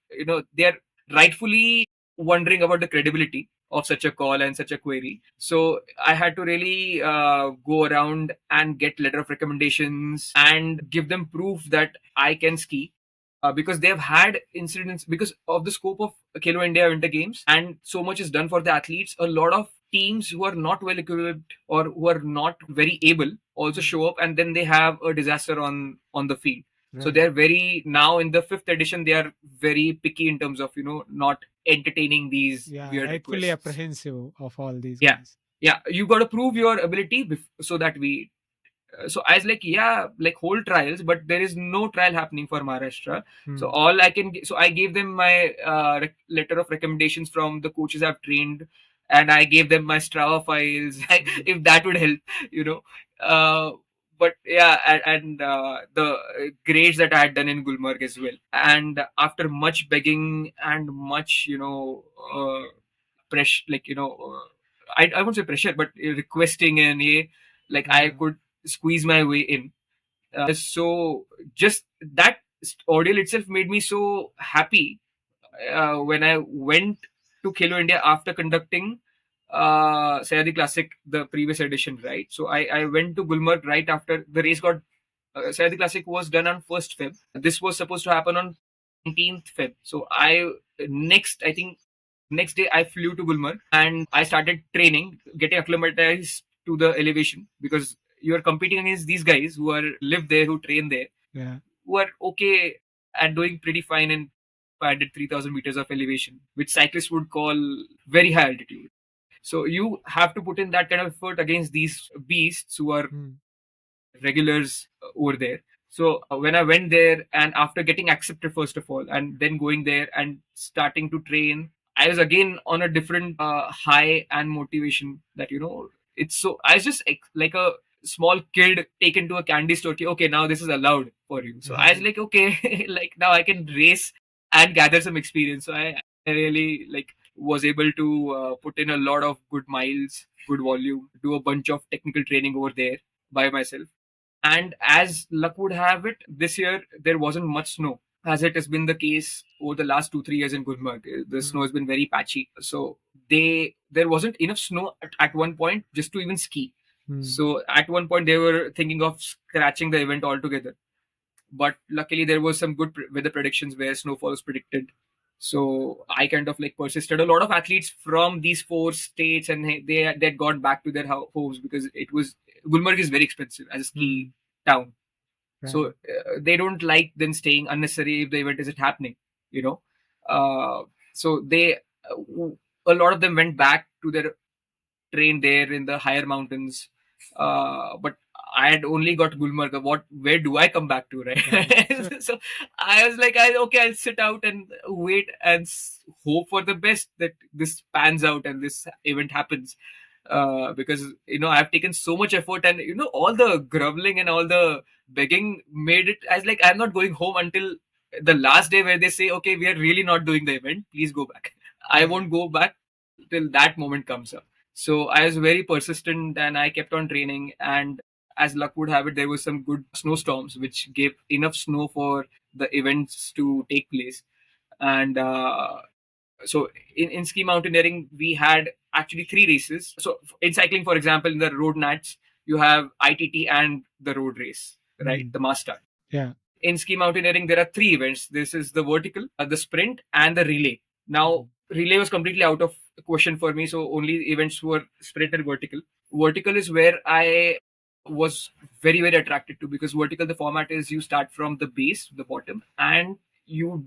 they're rightfully wondering about the credibility of such a call and such a query. So I had to really go around and get letter of recommendations and give them proof that I can ski, because they've had incidents because of the scope of Khelo India Winter Games, and so much is done for the athletes. A lot of teams who are not well equipped or who are not very able also show up, and then they have a disaster on the field. So Right. they're very, now in the fifth edition, they are very picky in terms of not entertaining these Yeah, weird rightfully requests. apprehensive of all these Yeah, guys. yeah, you got to prove your ability so that we so I was like, yeah, like hold trials, but there is no trial happening for Maharashtra. So Mm. all I can, so I gave them my letter of recommendations from the coaches I've trained, and I gave them my Strava files, if that would help, you know. But yeah, and the grades that I had done in Gulmarg as well. And after much begging and much, pressure, like I won't say pressure, but requesting, and like I Yeah. could squeeze my way in. So just that ordeal itself made me so happy when I went to Khelo India after conducting Sayadi Classic, the previous edition, right? So I went to Gulmarg right after the race got. Sayadi Classic was done on 1st Feb. This was supposed to happen on 19th Feb. So I think next day I flew to Gulmarg and I started training, getting acclimatized to the elevation, because you are competing against these guys who are live there, who train there, Yeah. who are okay and doing pretty fine in 500, 3,000 meters of elevation, which cyclists would call very high altitude. So you have to put in that kind of effort against these beasts who are Mm. regulars over there. So when I went there, and after getting accepted first of all, and then going there and starting to train, I was again on a different high and motivation, that it's so I was just like a small kid taken to a candy store. Okay, now this is allowed for you. So I was like, okay, like now I can race and gather some experience. So I really like was able to put in a lot of good miles, good volume, do a bunch of technical training over there by myself. And as luck would have it, this year there wasn't much snow, as it has been the case over the last 2 3 years in Gulmarg. The snow Mm. has been very patchy, so there wasn't enough snow at one point just to even ski. Mm. So at one point they were thinking of scratching the event altogether. But luckily there was some good weather predictions where snowfall was predicted. So I kind of like persisted. A lot of athletes from these four states, and they had gone back to their homes, because it was Gulmarg is very expensive as a ski Mm. town. So Right. they don't like then staying unnecessary if the event isn't happening, you know. So a lot of them went back to their train there in the higher mountains. But I had only got Gulmarg. Where do I come back to, right? Right. So I was like, okay, I'll sit out and wait and hope for the best that this pans out and this event happens. Because I've taken so much effort, and all the groveling and all the begging made it as like I'm not going home until the last day where they say, okay, we are really not doing the event. Please go back. I Right. won't go back till that moment comes up. So I was very persistent and I kept on training. And as luck would have it, there was some good snowstorms which gave enough snow for the events to take place. And so in ski mountaineering, we had actually three races. So in cycling, for example, in the road nats, you have ITT and the road race, right? Mm. The mass start. Yeah. In ski mountaineering, there are three events. This is the vertical, the sprint, and the relay. Now, relay was completely out of question for me, so only events were sprint and vertical. Vertical is where I was very, very attracted to, because vertical, the format is you start from the base, the bottom, and you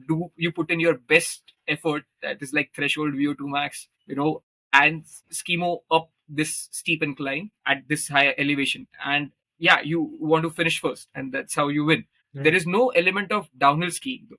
put in your best effort. That is like threshold VO2 max, and schemo up this steep incline at this high elevation. And yeah, you want to finish first, and that's how you win. There Right. is no element of downhill skiing though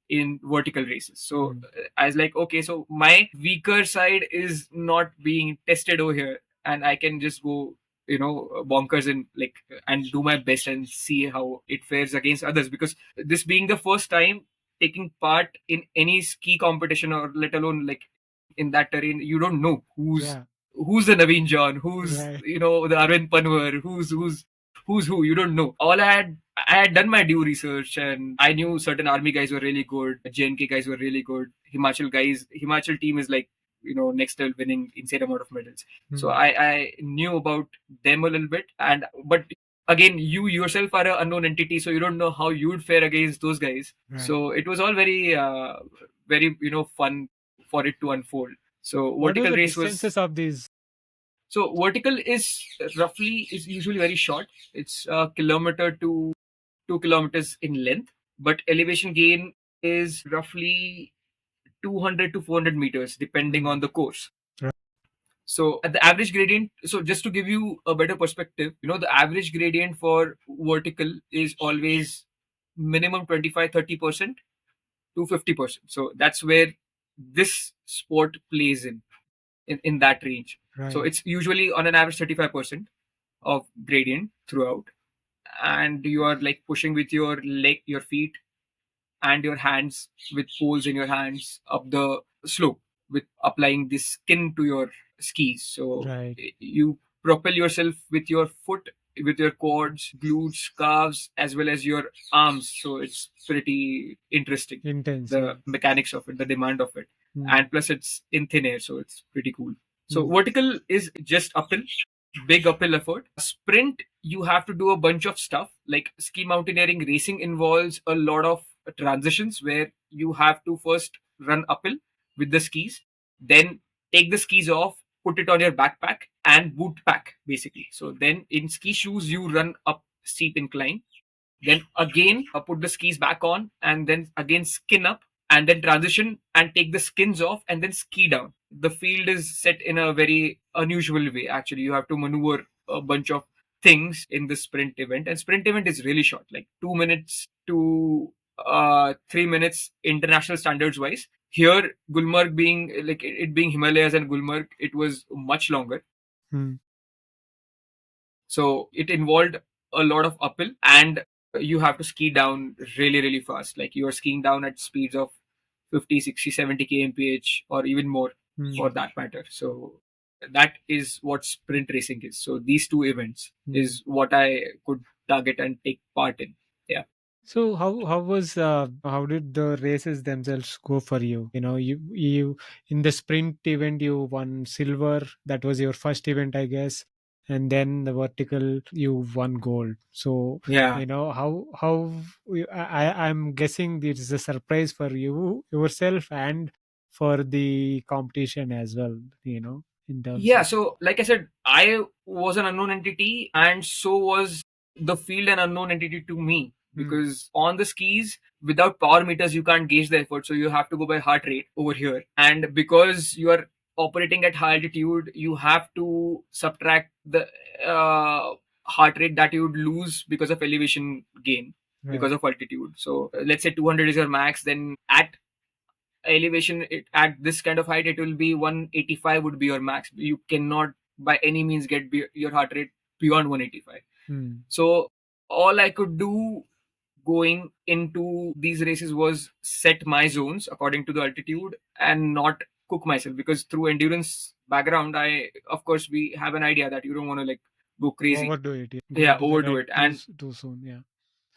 in vertical races. So Mm. I was like, okay, so my weaker side is not being tested over here, and I can just go, bonkers and like and do my best and see how it fares against others. Because this being the first time taking part in any ski competition, or let alone like in that terrain, you don't know Yeah. who's the Naveen John, who's Right. the Arvind Panwar, who's who. You don't know. I had done my due research, and I knew certain army guys were really good, JNK guys were really good, Himachal team is like next level, winning insane amount of medals. So Mm. I knew about them a little bit, and but again, you yourself are an unknown entity, so you don't know how you'd fare against those guys. Right. So it was all very very fun for it to unfold. So What are vertical the race was distances of these? so vertical is usually very short. It's a kilometer to 2 kilometers in length, but elevation gain is roughly 200 to 400 meters depending Mm. on the course. Right. So at the average gradient, so just to give you a better perspective, the average gradient for vertical is always minimum 25-30% to 50%. So that's where this sport plays in that range. So Right. it's usually on an average 35% of gradient throughout, and you are like pushing with your feet and your hands, with poles in your hands up the slope, with applying the skin to your skis. So Right. you propel yourself with your foot, with your quads, glutes, calves, as well as your arms. So it's pretty interesting, Intense. Yeah. the mechanics of it, the demand of it. Mm. And plus it's in thin air, so it's pretty cool. So Mm. vertical is just uphill, big uphill effort. Sprint, you have to do a bunch of stuff. Like ski mountaineering racing involves a lot of transitions where you have to first run uphill with the skis, then take the skis off, put it on your backpack and boot pack basically. So then in ski shoes, you run up steep incline, then again put the skis back on, and then again skin up, and then transition and take the skins off and then ski down. The field is set in a very unusual way. Actually, you have to maneuver a bunch of things in the sprint event, and sprint event is really short, like 2 minutes to 3 minutes international standards wise. Here, Gulmarg being like it being Himalayas and Gulmarg, it was much longer. Mm. So it involved a lot of uphill, and you have to ski down really, really fast. Like you are skiing down at speeds of 50, 60, 70 kmph or even more for Mm. that matter. So that is what sprint racing is. So these two events Mm. is what I could target and take part in. Yeah. So how did the races themselves go for you? You in the sprint event you won silver. That was your first event, I guess, and then the vertical you won gold. So Yeah. I'm guessing this is a surprise for you yourself and for the competition as well. In terms Yeah, of. so like I said, I was an unknown entity, and so was the field an unknown entity to me. Mm. Because on the skis, without power meters, you can't gauge the effort, so you have to go by heart rate over here. And because you are operating at high altitude, you have to subtract the uh, heart rate that you would lose because of elevation gain, because Right. of altitude. So let's say 200 is your max, then at elevation, at this kind of height, it will be 185 would be your max. You cannot by any means get your heart rate beyond 185. Hmm. So all I could do going into these races was set my zones according to the altitude and not cook myself, because through endurance background, I of course we have an idea that you don't want to like go crazy. Overdo it. Yeah. Go Yeah, into the overdo red it. And too soon. Yeah.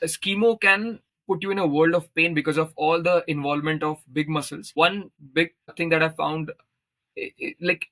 a schemo can put you in a world of pain because of all the involvement of big muscles. One big thing that I found, like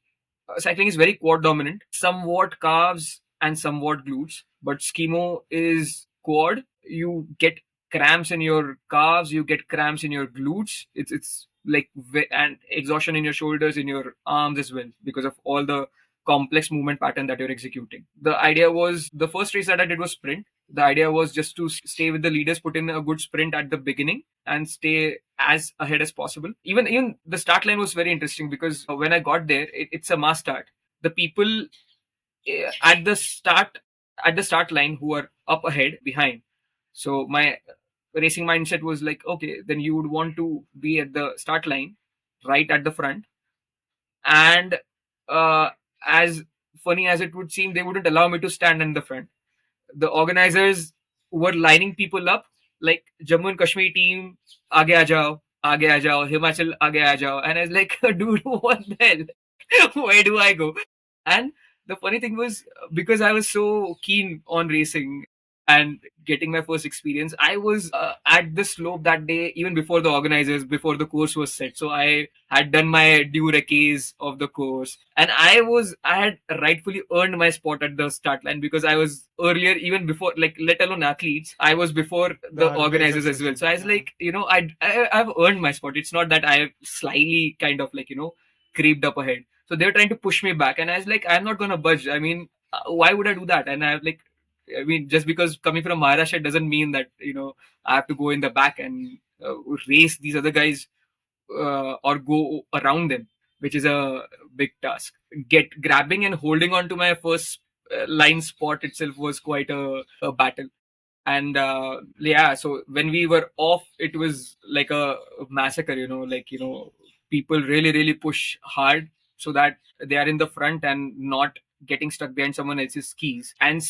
cycling is very quad dominant, somewhat calves and somewhat glutes, but skimo is quad. You get cramps in your calves, you get cramps in your glutes. It's like and exhaustion in your shoulders, in your arms as well, because of all the complex movement pattern that you're executing. The idea was, the first race that I did was sprint. The idea was just to stay with the leaders, put in a good sprint at the beginning, and stay as ahead as possible. Even the start line was very interesting, because when I got there, it's a mass start. The people at the start line who are up ahead behind. So my racing mindset was like, okay, then you would want to be at the start line, right at the front. And uh, as funny as it would seem, they wouldn't allow me to stand in the front. The organizers were lining people up like, Jammu and Kashmir team, aage aa jao, aage aa jao, Himachal, aage aa jao. And I was like, dude, what the hell? Where do I go? And the funny thing was, because I was so keen on racing and getting my first experience, I was at the slope that day, even before the organizers, before the course was set. So I had done my due recce of the course, and I had rightfully earned my spot at the start line, because I was earlier, even before, like, let alone athletes, I was before The the organizers organizers as as well. well. So I was Yeah. like, I've earned my spot. It's not that I have slyly kind of like, creeped up ahead. So they're trying to push me back, and I was like, I'm not gonna budge. I mean, why would I do that? And I mean, just because coming from Maharashtra doesn't mean that I have to go in the back and race these other guys, or go around them, which is a big task. Get grabbing and holding on to my first line spot itself was quite a battle. And yeah, so when we were off, it was like a massacre. People really push hard so that they are in the front and not getting stuck behind someone else's skis. And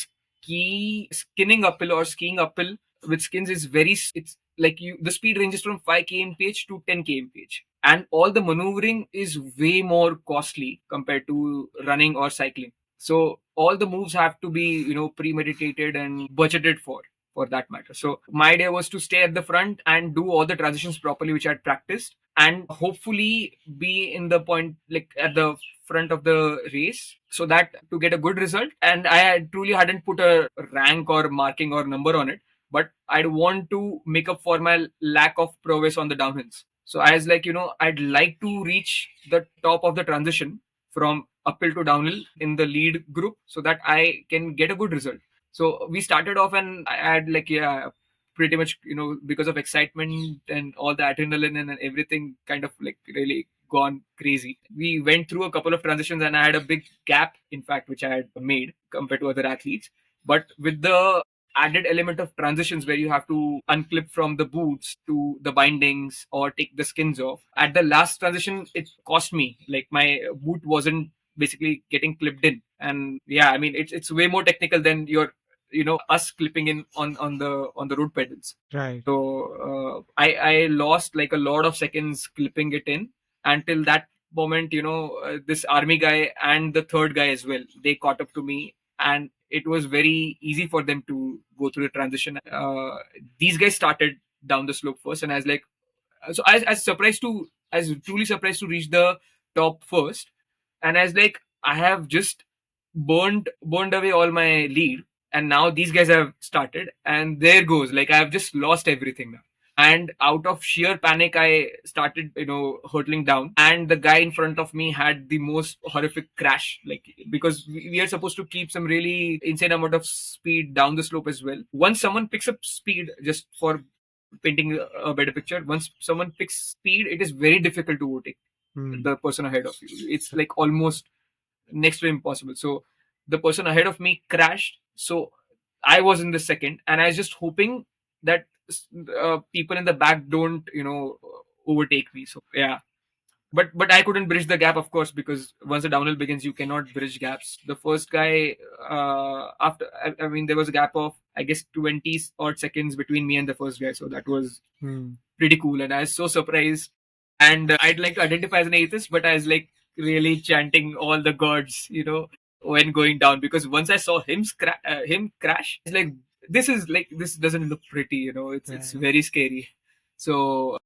skinning uphill or skiing uphill with skins is very it's like, you the speed ranges from 5 km page to 10 km page, and all the maneuvering is way more costly compared to running or cycling. So all the moves have to be premeditated and budgeted for that matter. So my idea was to stay at the front and do all the transitions properly, which I had practiced, and hopefully be in the point, like at the front of the race, so that to get a good result. And truly hadn't put a rank or marking or number on it, but I'd want to make up for my lack of prowess on the downhills. So I was like, I'd like to reach the top of the transition from uphill to downhill in the lead group, so that I can get a good result. So we started off, and I had like, yeah, pretty much, because of excitement and all the adrenaline and everything, kind of like really gone crazy. We went through a couple of transitions, and I had a big gap, in fact, which I had made compared to other athletes. But with the added element of transitions, where you have to unclip from the boots to the bindings or take the skins off, at the last transition, it cost me, like my boot wasn't basically getting clipped in. And yeah, I mean, it's way more technical than your us clipping in on the road pedals. Right. So I lost like a lot of seconds clipping it in. Until that moment, this army guy and the third guy as well, they caught up to me, and it was very easy for them to go through the transition. These guys started down the slope first, and I was like, so I was truly surprised to reach the top first. And I was like, I have just burned away all my lead, and now these guys have started, and there goes, like, I have just lost everything now. And out of sheer panic, I started hurtling down, and the guy in front of me had the most horrific crash, like, because we are supposed to keep some really insane amount of speed down the slope as well. Once someone picks up speed, just for painting a better picture, once someone picks speed, it is very difficult to overtake Hmm. the person ahead of you. It's like almost next to impossible. So the person ahead of me crashed. So I was in the second, and I was just hoping that people in the back don't, overtake me. So yeah, but I couldn't bridge the gap, of course, because once the downhill begins, you cannot bridge gaps. The first guy, after I mean, there was a gap of I guess 20 odd seconds between me and the first guy, so that was Hmm. pretty cool, and I was so surprised. And I'd like to identify as an atheist, but I was like really chanting all the gods, when going down, because once I saw him crash, it's like this doesn't look pretty, it's Right. very scary. So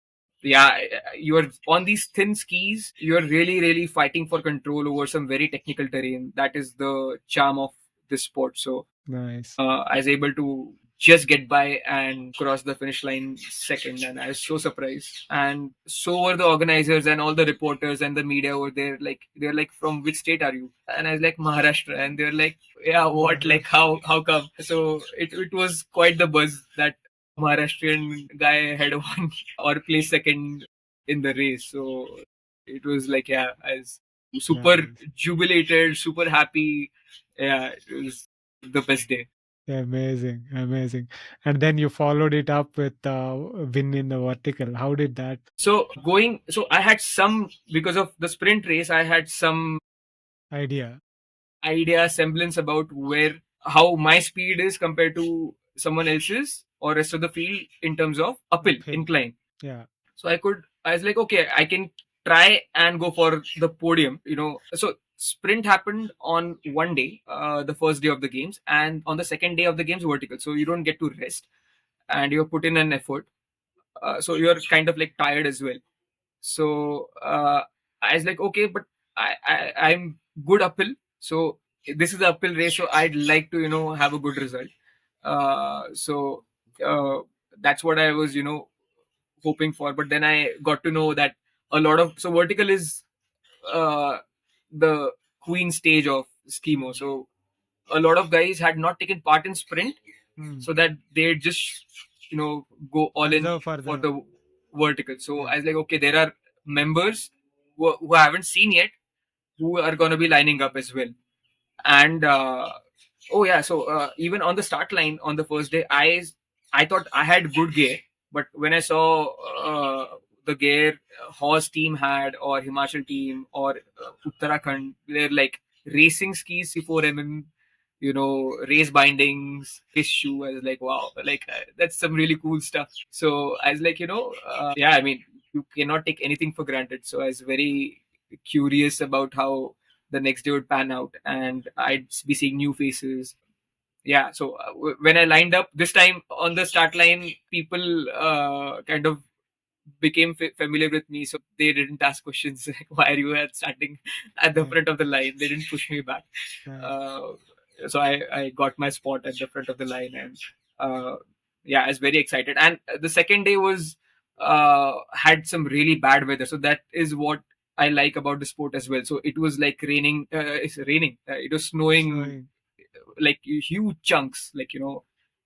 yeah, you're on these thin skis, you're really really fighting for control over some very technical terrain. That is the charm of this sport. So Nice. I was able to just get by and cross the finish line second, and I was so surprised. And so were the organizers and all the reporters and the media over there. Like they're like, "From which state are you?" And I was like, "Maharashtra," and they're like, "Yeah, what? Like how come?" So it was quite the buzz that Maharashtrian guy had won or placed second in the race. So it was like, yeah, I was super Nice. jubilated, super happy. Yeah, it was the best day. Amazing, amazing. And then you followed it up with win in the vertical. How did that So I had some, because of the sprint race, I had some idea idea, semblance about how my speed is compared to someone else's or rest of the field in terms of uphill uphill? incline. Yeah. So I was like, okay, I can try and go for the podium. So sprint happened on one day, the first day of the games, and on the second day of the games, vertical. So you don't get to rest, and you put in an effort. So you're kind of like tired as well. So I was like, okay, but I'm good uphill. So this is the uphill race, so I'd like to have a good result. So uh, that's what I was hoping for. But then I got to know that a lot of so vertical is uh, the queen stage of schemo. Hmm. So a lot of guys had not taken part in sprint, Hmm. so that they just go all in Reserve for for the the vertical. So yeah. I was like, okay, there are members who I haven't seen yet, who are going to be lining up as well. And oh yeah, so even on the start line on the first day, I thought I had good gear, but when I saw the gear horse team had, or Himachal team, or Uttarakhand, they're like racing skis 64 mm, race bindings, race shoe. I was like, wow, like that's some really cool stuff. So I was like, yeah, I mean, you cannot take anything for granted. So I was very curious about how the next day would pan out, and I'd be seeing new faces. Yeah, so when I lined up this time on the start line, people kind of became familiar with me, so they didn't ask questions like, why are you standing at the Right. front of the line? They didn't push me back. Right. uh, so I got my spot at the front of the line, and uh, yeah, I was very excited. And the second day was had some really bad weather, so that is what I like about the sport as well. So it was like raining. It's raining. It was snowing, Showing. like huge chunks, like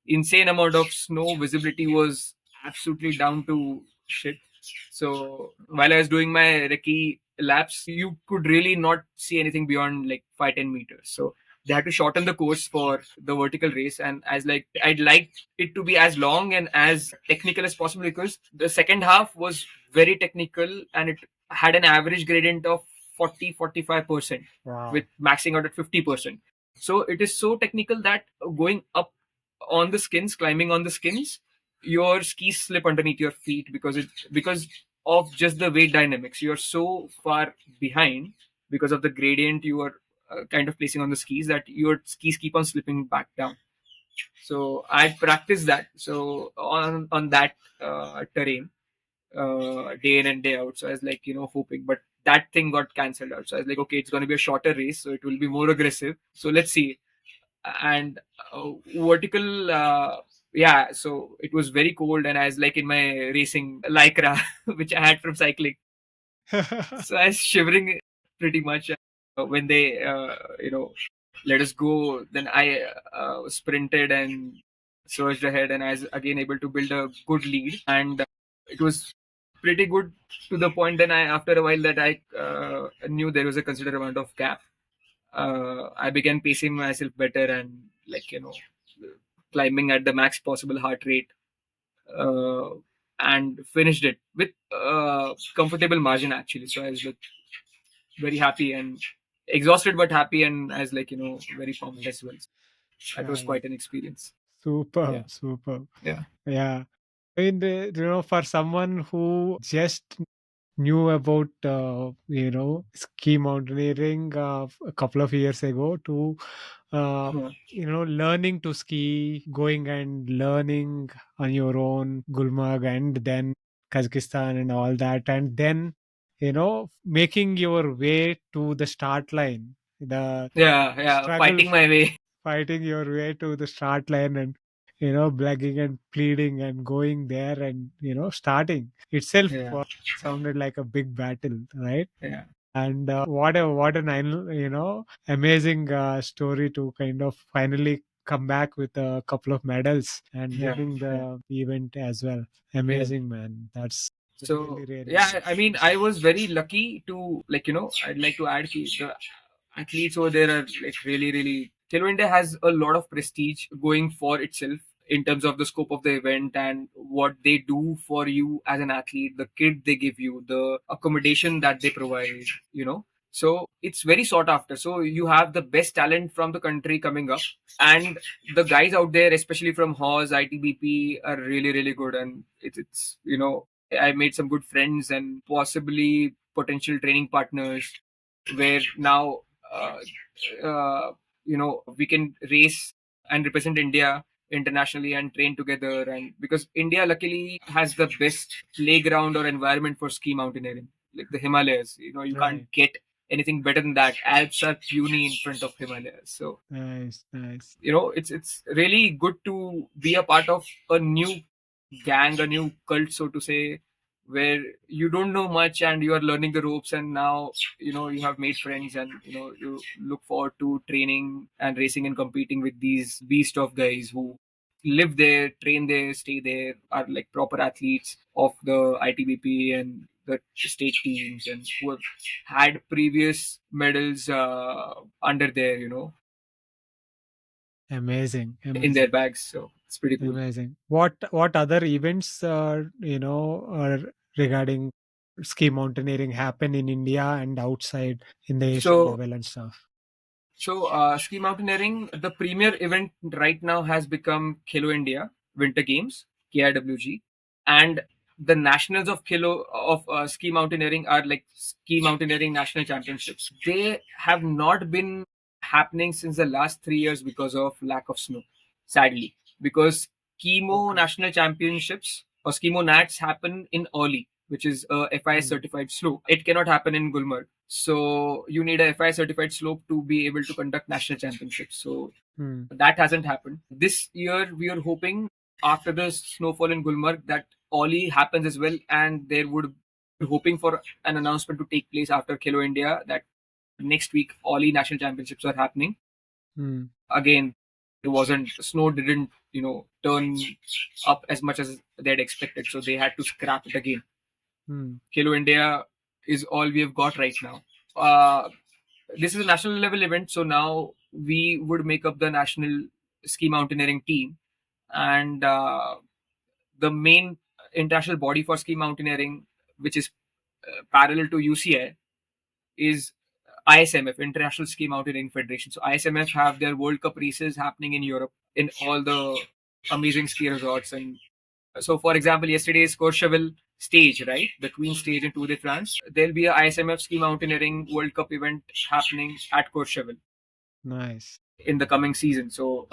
insane amount of snow. Visibility was absolutely down to shit. So while I was doing my recce laps, you could really not see anything beyond like 5-10 meters. So they had to shorten the course for the vertical race, and as like I'd like it to be as long and as technical as possible, because the second half was very technical, and it had an average gradient of 40-45%, with Wow. maxing out at 50%. So it is so technical that going up on the skins, climbing on the skins, your skis slip underneath your feet, because of just the weight dynamics. You're so far behind because of the gradient you are kind of placing on the skis, that your skis keep on slipping back down. So I practiced that. So on that terrain, day in and day out. So I was like, hoping, but that thing got cancelled out. So I was like, okay, it's going to be a shorter race, so it will be more aggressive. So let's see. And vertical, yeah. So it was very cold, and I was like in my racing lycra, which I had from cycling. So I was shivering pretty much when they, let us go. Then I sprinted and surged ahead, and I was again able to build a good lead. And it was pretty good, to the point then after a while, that I knew there was a considerable amount of gap. I began pacing myself better, and like climbing at the max possible heart rate, uh, and finished it with comfortable margin actually. So I was like very happy and exhausted but happy, and as like very pumped as well. That was Nice. quite an experience. Yeah, Superb, superb. yeah, Yeah. And for someone who just knew about ski mountaineering a couple of years ago to uh, yeah, learning to ski, going and learning on your own Gulmarg and then Kazakhstan and all that, and then making your way to the start line, the yeah. struggle, Fighting my way. fighting your way to the start line, and begging and pleading and going there and starting itself Yeah, sounded like a big battle, right? yeah, And what an amazing story to kind of finally come back with a couple of medals and yeah, winning yeah, the event as well. yeah. Amazing, man. That's So really really yeah, I nice. mean, I was very lucky to I'd like to add the athletes over there are like really, really. Khelo India has a lot of prestige going for itself in terms of the scope of the event and what they do for you as an athlete, the kit they give you, the accommodation that they provide. So it's very sought after. So you have the best talent from the country coming up, and the guys out there, especially from Hawes, ITBP, are really, really good, and it's I made some good friends and possibly potential training partners where now uh, we can race and represent India internationally and train together. And because India luckily has the best playground or environment for ski mountaineering, like the Himalayas. You can't Right. get anything better than that. Alps are puny in front of Himalayas. So Nice, nice. it's really good to be a part of a new gang, a new cult, so to say, where you don't know much and you are learning the ropes, and now you have made friends, and you look forward to training and racing and competing with these beast of guys who live there, train there, stay there, are like proper athletes of the ITBP and the state teams, and who have had previous medals under their Amazing, in their amazing. bags. So it's pretty cool. Amazing. What other events are regarding ski mountaineering happen in India and outside in the Asian So level and stuff? ski mountaineering, the premier event right now has become Khelo India Winter Games, KIWG, and the nationals of ski mountaineering are like Ski Mountaineering National Championships. They have not been happening since the last 3 years because of lack of snow, sadly. Because Chemo Okay. National Championships or Skimo Nats happen in early, which is a FIS Hmm. certified slope. It cannot happen in Gulmarg. So you need a FI certified slope to be able to conduct national championships. So Hmm. that hasn't happened. This year we are hoping after the snowfall in Gulmarg that Oli happens as well, and there would we're hoping for an announcement to take place after Khelo India that next week Oli national championships are happening. Hmm. Again, it wasn't snow didn't turn up as much as they had expected, so they had to scrap it again. Hmm. Khelo India is all we have got right now. Uh, this is a national level event, so now we would make up the national ski mountaineering team, and the main international body for ski mountaineering, which is parallel to UCI, is ISMF, International Ski Mountaineering Federation. So ISMF have their World Cup races happening in Europe in all the amazing ski resorts. And so, for example, yesterday's Courchevel stage, right, the Queen stage in Tour de France, there'll be a ISMF Ski Mountaineering World Cup event happening at Courchevel Nice. in the coming season. So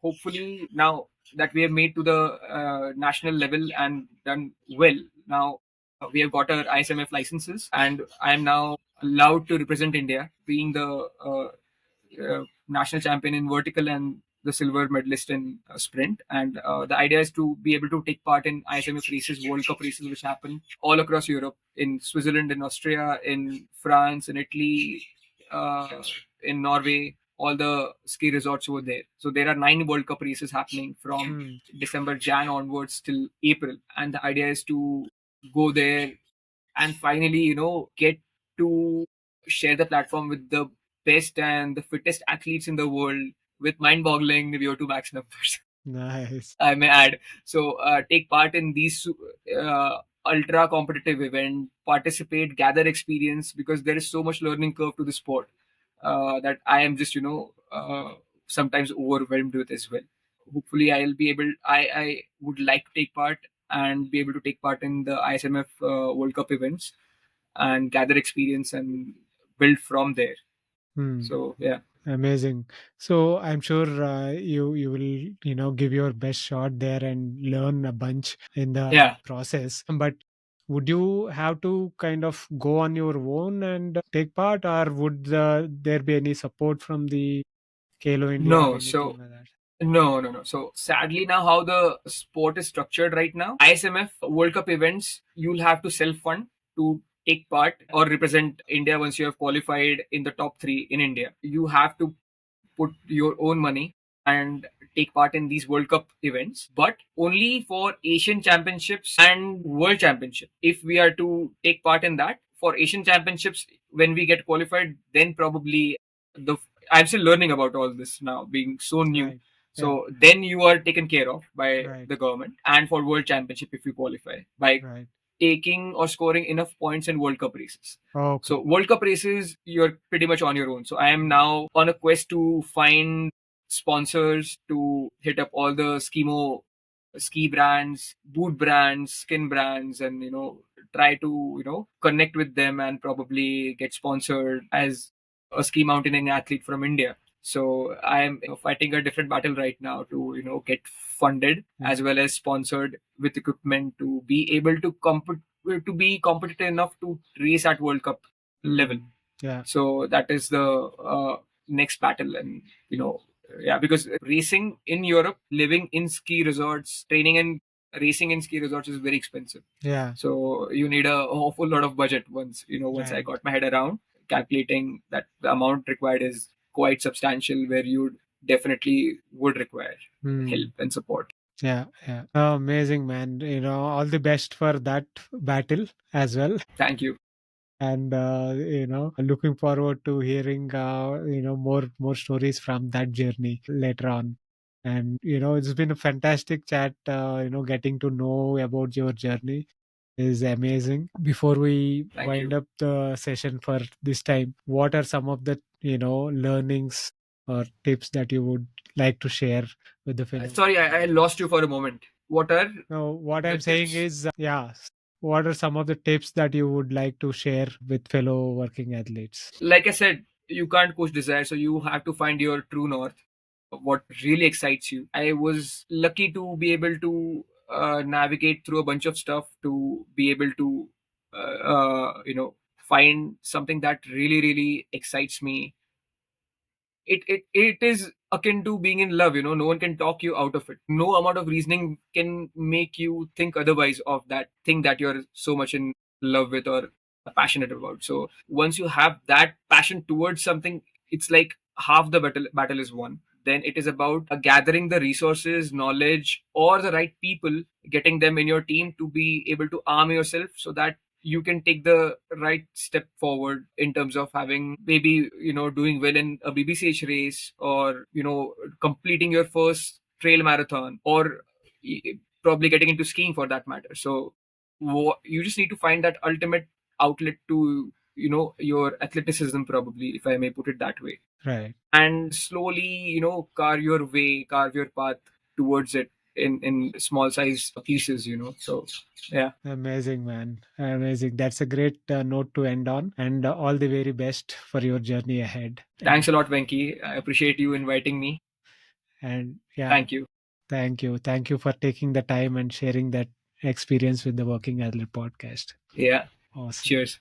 hopefully now that we have made to the national level and done well, now we have got our ISMF licenses, and I am now allowed to represent India, being the national champion in vertical and the silver medalist in sprint. And the idea is to be able to take part in ISMF races, World Cup races, which happen all across Europe, in Switzerland, in Austria, in France, in Italy, uh, in Norway, all the ski resorts over there. So there are 9 World Cup races happening from Hmm. December, Jan onwards till April. And the idea is to go there and finally, get to share the platform with the best and the fittest athletes in the world, with mind-boggling VO2 max numbers. Nice. I may add. So take part in these ultra competitive event, participate, gather experience, because there is so much learning curve to the sport that I am just sometimes overwhelmed with as well. Hopefully, I'll be able. I would like to take part and be able to take part in the ISMF World Cup events and gather experience and build from there. Hmm. So yeah, Amazing. So I'm sure you will give your best shot there and learn a bunch in the yeah. process. But would you have to kind of go on your own and take part, or would there be any support from the Khelo India or No, anything so like that? no. So sadly, now how the sport is structured right now, ISMF World Cup events, you'll have to self fund to take part or represent India once you have qualified in the top three in India. You have to put your own money and take part in these World Cup events, but only for Asian Championships and World Championship. If we are to take part in that, for Asian Championships, when we get qualified, then probably the I'm still learning about all this now, being so new. Right. Yeah. So then you are taken care of by Right. the government, and for World Championship, if you qualify by Right. taking or scoring enough points in World Cup races. Okay. So World Cup races, you're pretty much on your own. So I am now on a quest to find sponsors to hit up all the ski brands, boot brands, skin brands, and try to connect with them and probably get sponsored as a ski mountaineering athlete from India. So I'm fighting a different battle right now to get funded Yeah. as well as sponsored with equipment to be able to be competitive enough to race at World Cup level. Hmm. Yeah. So that is the next battle, and yeah, because racing in Europe, living in ski resorts, training and racing in ski resorts is very expensive. Yeah. So you need a awful lot of budget. Once I Right. got my head around calculating that the amount required is quite substantial, where you definitely would require Hmm. help and support. Yeah. Yeah. Amazing, man. All the best for that battle as well. Thank you. And looking forward to hearing more stories from that journey later on. And it's been a fantastic chat. Getting to know about your journey is amazing. Before we Thank you. wind up the session for this time, what are some of the learnings or tips that you would like to share with the fellow? Sorry, I lost you for a moment. What are No, what the I'm saying tips? is, yeah, what are some of the tips that you would like to share with fellow working athletes? Like I said, you can't push desire, so you have to find your true north, what really excites you. I was lucky to be able to navigate through a bunch of stuff to be able to find something that really excites me. It is akin to being in love. No one can talk you out of it. No amount of reasoning can make you think otherwise of that thing that you're so much in love with or passionate about. So once you have that passion towards something, it's like half the battle is won. Then it is about gathering the resources, knowledge, or the right people, getting them in your team to be able to arm yourself so that you can take the right step forward in terms of having maybe doing well in a BBCH race, or completing your first trail marathon, or probably getting into skiing for that matter. So you just need to find that ultimate outlet to your athleticism, probably, if I may put it that way, Right. and slowly carve your path towards it in small size pieces. So yeah. Amazing, man. Amazing. That's a great note to end on. And all the very best for your journey ahead. Thanks a lot, Venki. I appreciate you inviting me. And yeah, Thank you. thank you. Thank you for taking the time and sharing that experience with the Working Athlete podcast. Yeah. Awesome. Cheers.